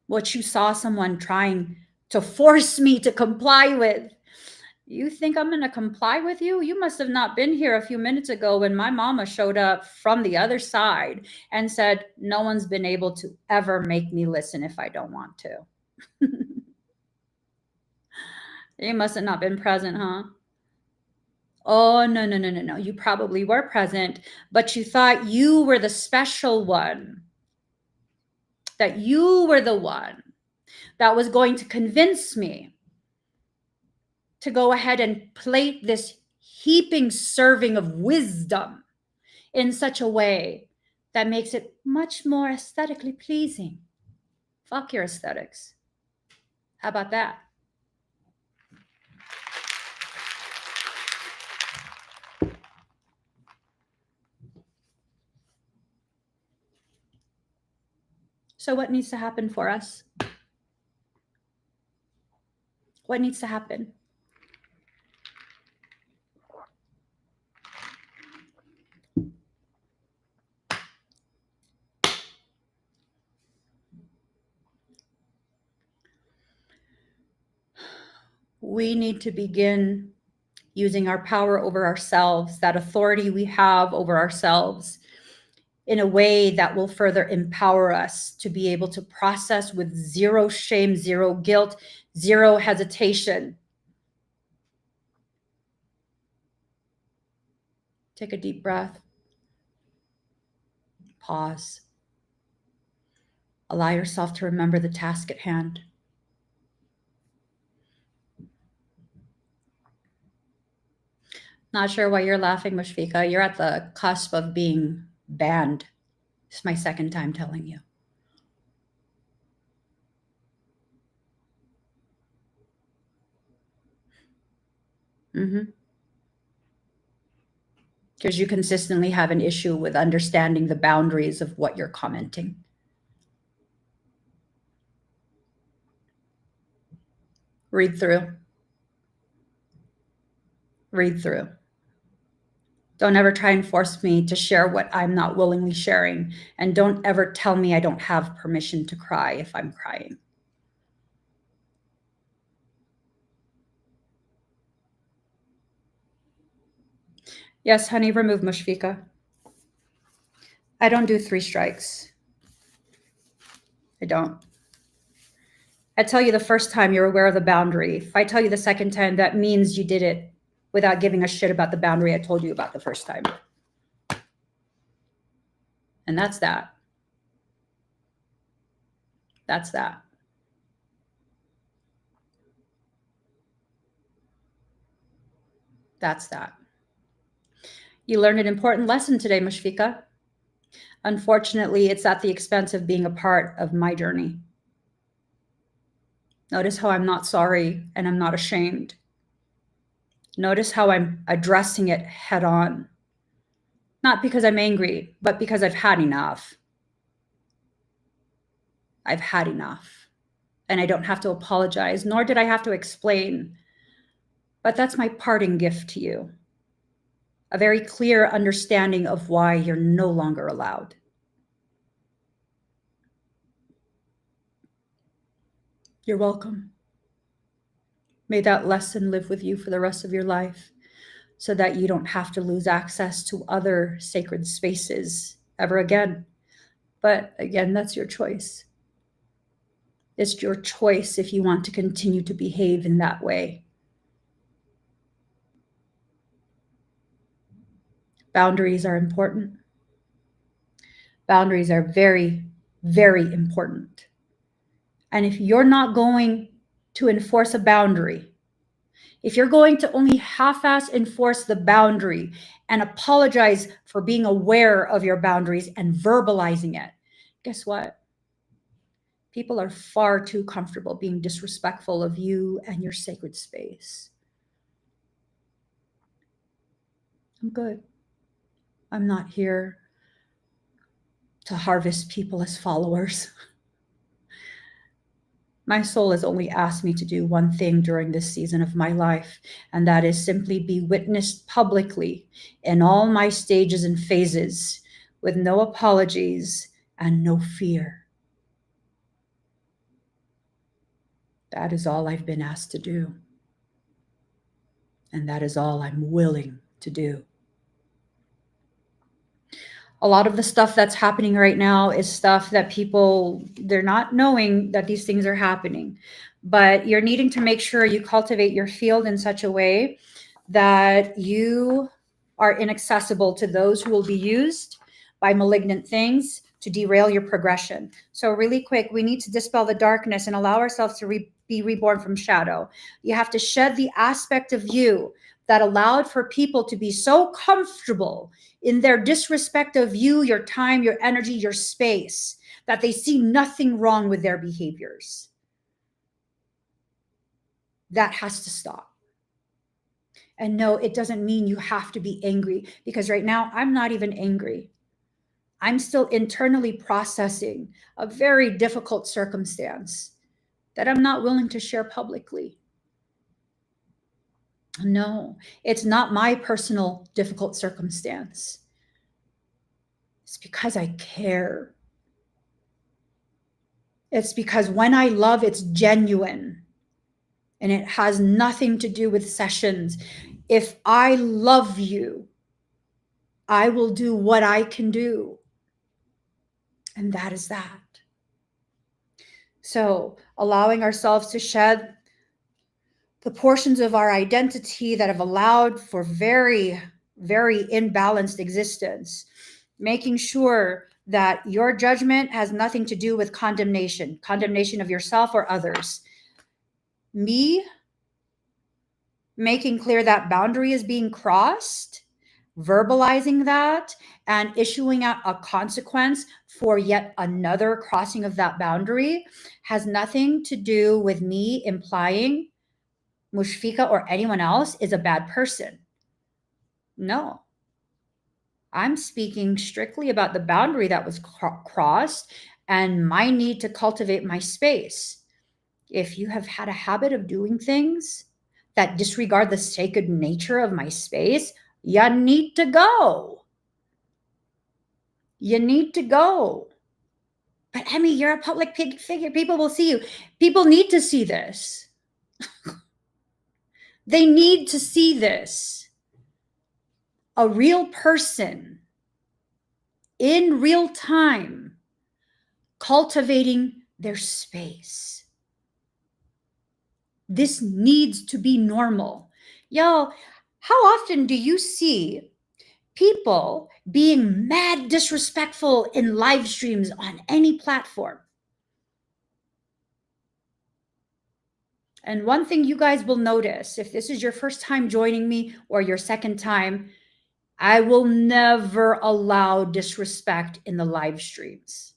What you saw someone trying to force me to comply with. You think I'm going to comply with you? You must have not been here a few minutes ago when my mama showed up from the other side and said, no one's been able to ever make me listen if I don't want to. You must have not been present, huh? Oh, no, no, no, no, no. You probably were present, but you thought you were the special one, that you were the one that was going to convince me to go ahead and plate this heaping serving of wisdom in such a way that makes it much more aesthetically pleasing. Fuck your aesthetics. How about that? So, what needs to happen for us? What needs to happen? We need to begin using our power over ourselves, that authority we have over ourselves, in a way that will further empower us to be able to process with zero shame, zero guilt, zero hesitation. Take a deep breath. Pause. Allow yourself to remember the task at hand. Not sure why you're laughing, Mushfika. You're at the cusp of being banned. It's my second time telling you. Because you consistently have an issue with understanding the boundaries of what you're commenting. Read through. Read through. Don't ever try and force me to share what I'm not willingly sharing. And don't ever tell me I don't have permission to cry if I'm crying. Yes, honey, remove Mushfika. I don't do 3 strikes. I don't. I tell you the first time, you're aware of the boundary. If I tell you the second time, that means you did it without giving a shit about the boundary I told you about the first time. And that's that. That's that. That's that. You learned an important lesson today, Mushfika. Unfortunately, it's at the expense of being a part of my journey. Notice how I'm not sorry and I'm not ashamed. Notice how I'm addressing it head on. Not because I'm angry, but because I've had enough. I've had enough. And I don't have to apologize, nor did I have to explain. But that's my parting gift to you. A very clear understanding of why you're no longer allowed. You're welcome. May that lesson live with you for the rest of your life so that you don't have to lose access to other sacred spaces ever again. But again, that's your choice. It's your choice if you want to continue to behave in that way. Boundaries are important. Boundaries are very, very important. And if you're not going to enforce a boundary, if you're going to only half-ass enforce the boundary and apologize for being aware of your boundaries and verbalizing it, guess what? People are far too comfortable being disrespectful of you and your sacred space. I'm good. I'm not here to harvest people as followers. My soul has only asked me to do one thing during this season of my life, and that is simply be witnessed publicly in all my stages and phases with no apologies and no fear. That is all I've been asked to do. And that is all I'm willing to do. A lot of the stuff that's happening right now is stuff that people, they're not knowing that these things are happening. But you're needing to make sure you cultivate your field in such a way that you are inaccessible to those who will be used by malignant things to derail your progression. So really quick, we need to dispel the darkness and allow ourselves to be reborn from shadow. You have to shed the aspect of you that allowed for people to be so comfortable in their disrespect of you, your time, your energy, your space, that they see nothing wrong with their behaviors. That has to stop. And no, it doesn't mean you have to be angry, because right now I'm not even angry. I'm still internally processing a very difficult circumstance that I'm not willing to share publicly. No, it's not my personal difficult circumstance. It's because I care. It's because when I love, it's genuine. And it has nothing to do with sessions. If I love you, I will do what I can do. And that is that. So allowing ourselves to shed the portions of our identity that have allowed for very, very imbalanced existence, making sure that your judgment has nothing to do with condemnation of yourself or others. Me making clear that boundary is being crossed, verbalizing that, and issuing out a consequence for yet another crossing of that boundary has nothing to do with me implying Mushfika or anyone else is a bad person. No. I'm speaking strictly about the boundary that was crossed and my need to cultivate my space. If you have had a habit of doing things that disregard the sacred nature of my space, you need to go. You need to go. But Emmy, you're a public figure. People will see you. People need to see this. They need to see this. A real person in real time cultivating their space. This needs to be normal. Y'all, how often do you see people being mad disrespectful in live streams on any platform? And one thing you guys will notice, if this is your first time joining me or your second time, I will never allow disrespect in the live streams.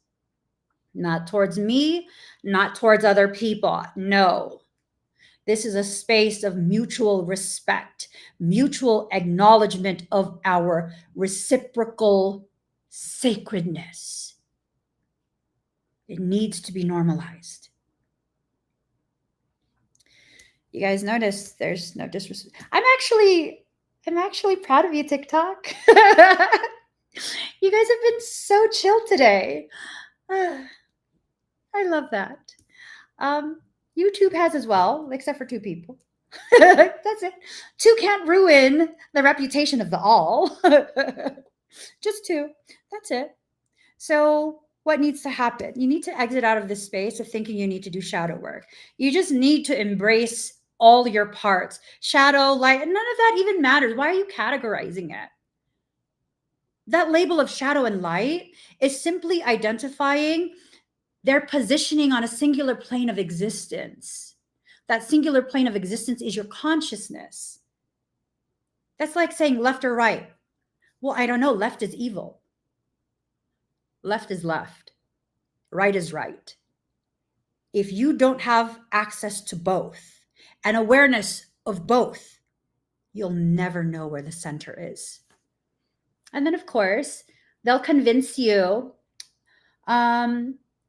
Not towards me, not towards other people. No. This is a space of mutual respect, mutual acknowledgement of our reciprocal sacredness. It needs to be normalized. You guys notice there's no disrespect. I'm actually proud of you, TikTok. You guys have been so chill today. I love that. YouTube has as well, except for 2 people. That's it. 2 can't ruin the reputation of the all. Just 2. That's it. So what needs to happen? You need to exit out of this space of thinking you need to do shadow work. You just need to embrace all your parts. Shadow, light, none of that even matters. Why are you categorizing it? That label of shadow and light is simply identifying their positioning on a singular plane of existence. That singular plane of existence is your consciousness. That's like saying left or right. Well, I don't know. Left is evil. Left is left. Right is right. If you don't have access to both and awareness of both, you'll never know where the center is. And then, of course, they'll convince you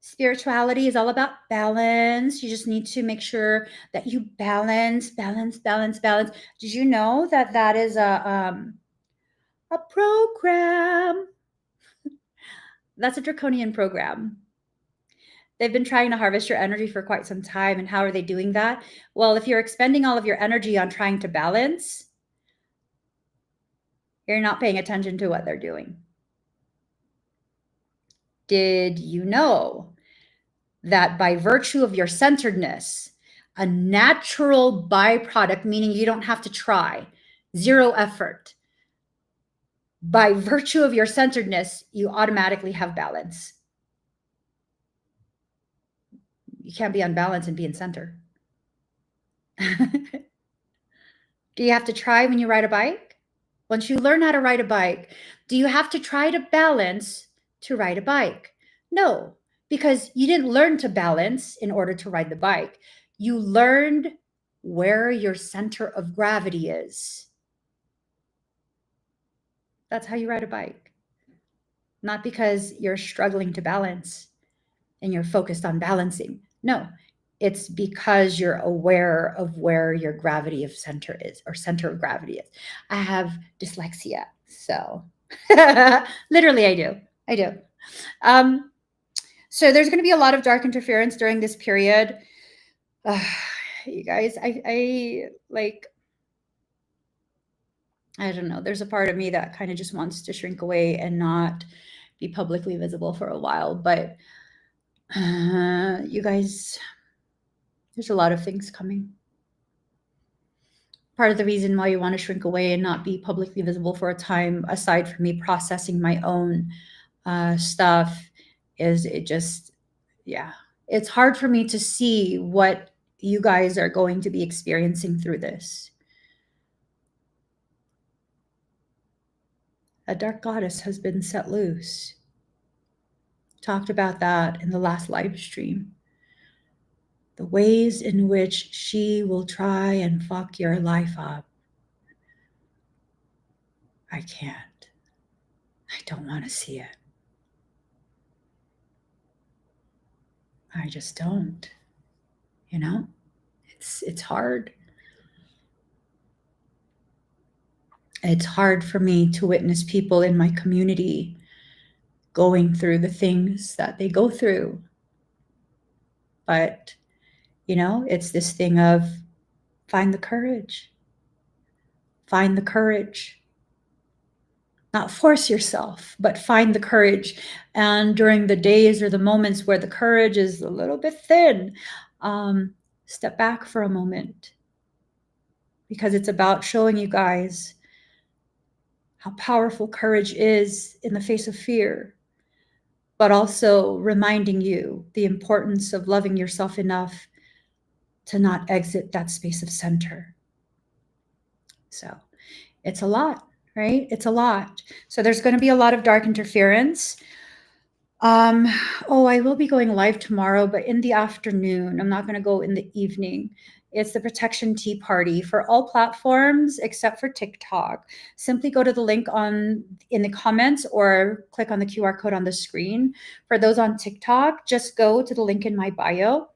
spirituality is all about balance. You just need to make sure that you balance. Did you know that that is a program? That's a draconian program. They've been trying to harvest your energy for quite some time. And how are they doing that? Well, if you're expending all of your energy on trying to balance, you're not paying attention to what they're doing. Did you know that by virtue of your centeredness, a natural byproduct, meaning you don't have to try, zero effort, by virtue of your centeredness, you automatically have balance. You can't be unbalanced and be in center. Do you have to try when you ride a bike? Once you learn how to ride a bike, do you have to try to balance to ride a bike? No, because you didn't learn to balance in order to ride the bike. You learned where your center of gravity is. That's how you ride a bike. Not because you're struggling to balance and you're focused on balancing. No, it's because you're aware of where your gravity of center is, or center of gravity is. I have dyslexia, so literally I do. So there's going to be a lot of dark interference during this period. You guys, I don't know. There's a part of me that kind of just wants to shrink away and not be publicly visible for a while. But you guys, there's a lot of things coming. Part of the reason why you want to shrink away and not be publicly visible for a time, aside from me processing my own stuff, is it just, yeah, it's hard for me to see what you guys are going to be experiencing through this. A dark goddess has been set loose. Talked about that in the last live stream. The ways in which she will try and fuck your life up. I can't. I don't want to see it. I just don't. You know? It's hard. It's hard for me to witness people in my community going through the things that they go through. But, you know, it's this thing of find the courage. Find the courage. Not force yourself, but find the courage. And during the days or the moments where the courage is a little bit thin, step back for a moment. Because it's about showing you guys how powerful courage is in the face of fear, but also reminding you the importance of loving yourself enough to not exit that space of center. So it's a lot, right? It's a lot. So there's going to be a lot of dark interference. I will be going live tomorrow, but in the afternoon. I'm not going to go in the evening. It's the Protection Tea Party for all platforms except for TikTok. Simply go to the link in the comments or click on the QR code on the screen. For those on TikTok, just go to the link in my bio.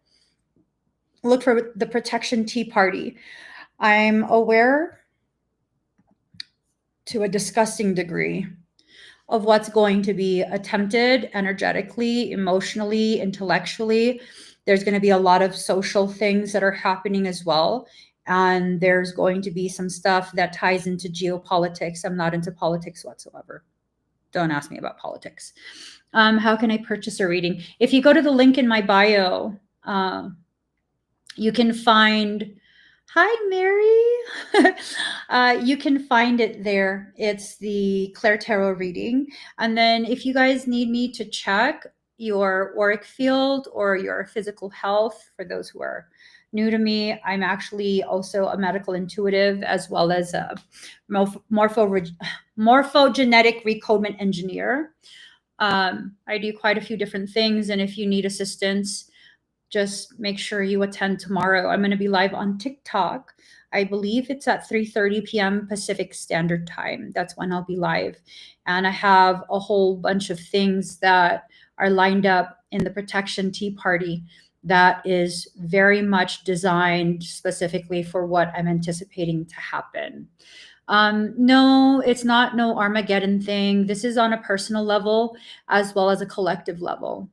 Look for the Protection Tea Party. I'm aware to a disgusting degree of what's going to be attempted energetically, emotionally, intellectually. There's going to be a lot of social things that are happening as well. And there's going to be some stuff that ties into geopolitics. I'm not into politics whatsoever. Don't ask me about politics. How can I purchase a reading? If you go to the link in my bio, you can find Hi, Mary. You can find it there. It's the ClairTarot reading. And then if you guys need me to check your auric field or your physical health, for those who are new to me, I'm actually also a medical intuitive as well as a morphogenetic recodement engineer. I do quite a few different things. And if you need assistance, just make sure you attend tomorrow. I'm going to be live on TikTok. I believe it's at 3:30 p.m. Pacific Standard Time. That's when I'll be live. And I have a whole bunch of things that are lined up in the Protection Tea Party that is very much designed specifically for what I'm anticipating to happen. No, it's not no Armageddon thing. This is on a personal level as well as a collective level.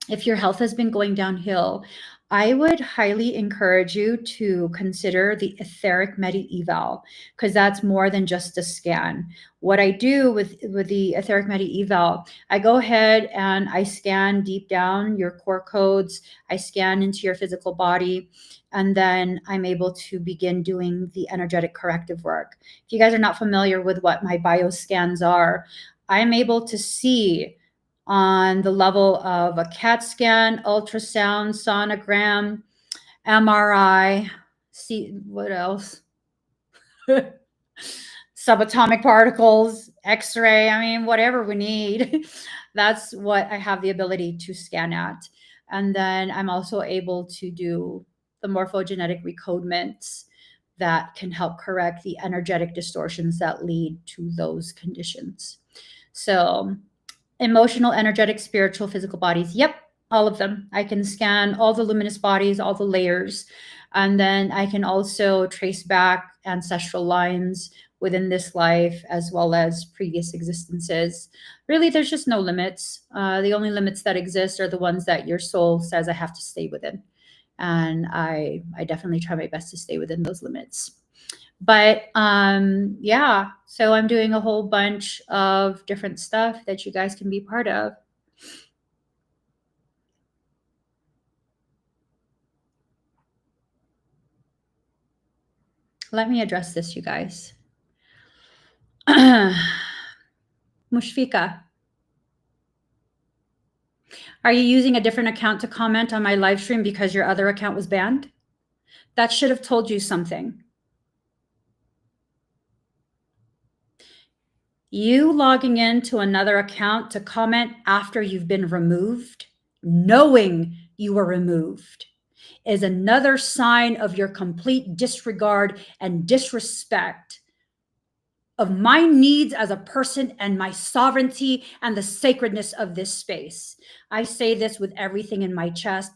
If your health has been going downhill, I would highly encourage you to consider the etheric medi-eval, because that's more than just a scan. What I do with the etheric medi-eval, I go ahead and I scan deep down your core codes, I scan into your physical body, and then I'm able to begin doing the energetic corrective work. If you guys are not familiar with what my bioscans are, I'm able to see on the level of a CAT scan, ultrasound, sonogram, MRI, see what else? Subatomic particles, X-ray, I mean, whatever we need. That's what I have the ability to scan at. And then I'm also able to do the morphogenetic recodements that can help correct the energetic distortions that lead to those conditions. So emotional, energetic, spiritual, physical bodies. Yep, all of them. I can scan all the luminous bodies, all the layers. And then I can also trace back ancestral lines within this life as well as previous existences. Really, there's just no limits. The only limits that exist are the ones that your soul says I have to stay within. And I definitely try my best to stay within those limits. But yeah, so I'm doing a whole bunch of different stuff that you guys can be part of. Let me address this, you guys. Mushfika, are you using a different account to comment on my live stream because your other account was banned? That should have told you something. You logging into another account to comment after you've been removed, knowing you were removed, is another sign of your complete disregard and disrespect of my needs as a person and my sovereignty and the sacredness of this space. I say this with everything in my chest.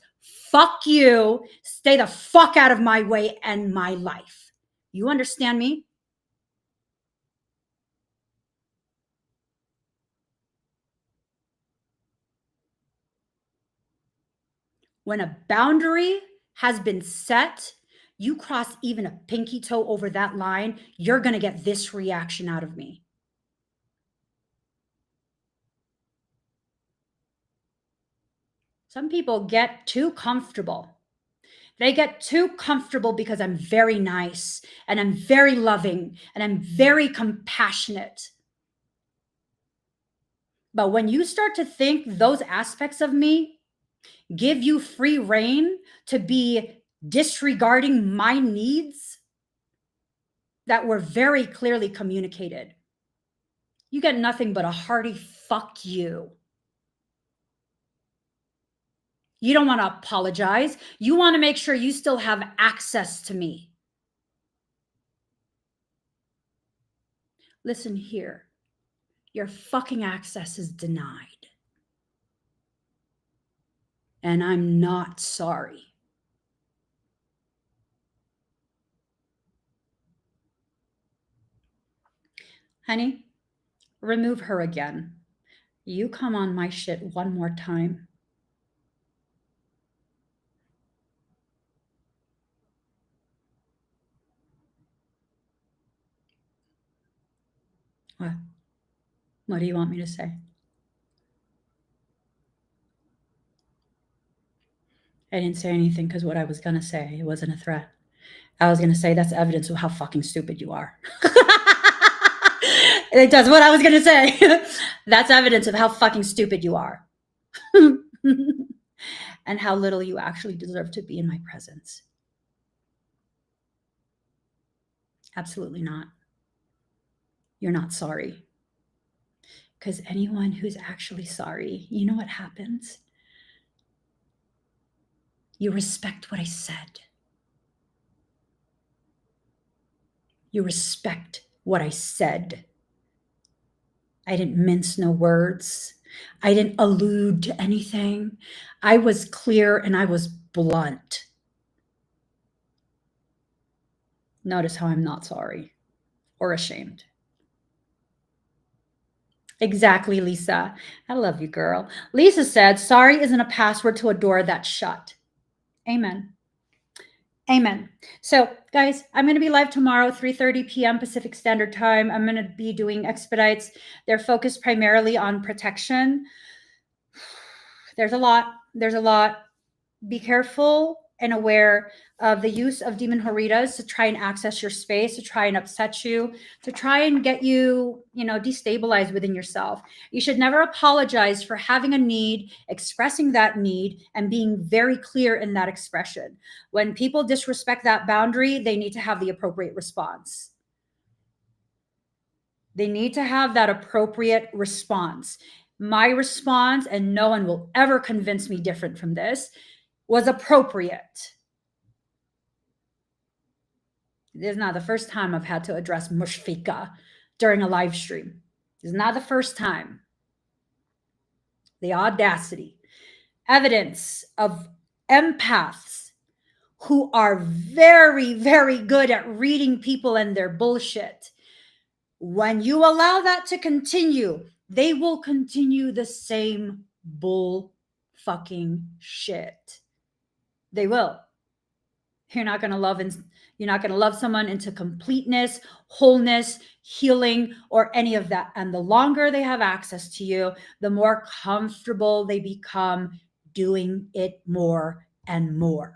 Fuck you. Stay the fuck out of my way and my life. You understand me? When a boundary has been set, you cross even a pinky toe over that line, you're going to get this reaction out of me. Some people get too comfortable. They get too comfortable because I'm very nice and I'm very loving and I'm very compassionate. But when you start to think those aspects of me give you free reign to be disregarding my needs that were very clearly communicated, you get nothing but a hearty fuck you. You don't want to apologize. You want to make sure you still have access to me. Listen here, your fucking access is denied. And I'm not sorry. Honey, remove her again. You come on my shit one more time. What? What do you want me to say? I didn't say anything because what I was going to say, it wasn't a threat. I was going to say that's evidence of how fucking stupid you are. It does what I was going to say. That's evidence of how fucking stupid you are. And how little you actually deserve to be in my presence. Absolutely not. You're not sorry. Because anyone who's actually sorry, you know what happens? You respect what I said. You respect what I said. I didn't mince no words. I didn't allude to anything. I was clear and I was blunt. Notice how I'm not sorry or ashamed. Exactly, Lisa. I love you, girl. Lisa said, sorry isn't a password to a door that's shut. Amen. Amen. So, guys, I'm going to be live tomorrow, 3:30 p.m. Pacific Standard Time. I'm going to be doing expedites. They're focused primarily on protection. There's a lot. There's a lot. Be careful and aware of the use of demon horitas to try and access your space, to try and upset you, to try and get you, destabilized within yourself. You should never apologize for having a need, expressing that need, and being very clear in that expression. When people disrespect that boundary, they need to have the appropriate response. They need to have that appropriate response. My response, and no one will ever convince me different from this, was appropriate. This is not the first time I've had to address mushfika during a live stream. This is not the first time. The audacity. Evidence of empaths who are very, very good at reading people and their bullshit. When you allow that to continue, they will continue the same bull fucking shit. They will. You're not going to love someone into completeness, wholeness, healing, or any of that. And the longer they have access to you, the more comfortable they become doing it more and more.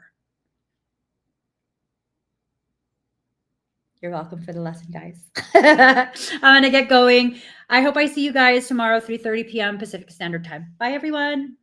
You're welcome for the lesson, guys. I'm going to get going. I hope I see you guys tomorrow, 3:30 p.m. Pacific Standard Time. Bye, everyone.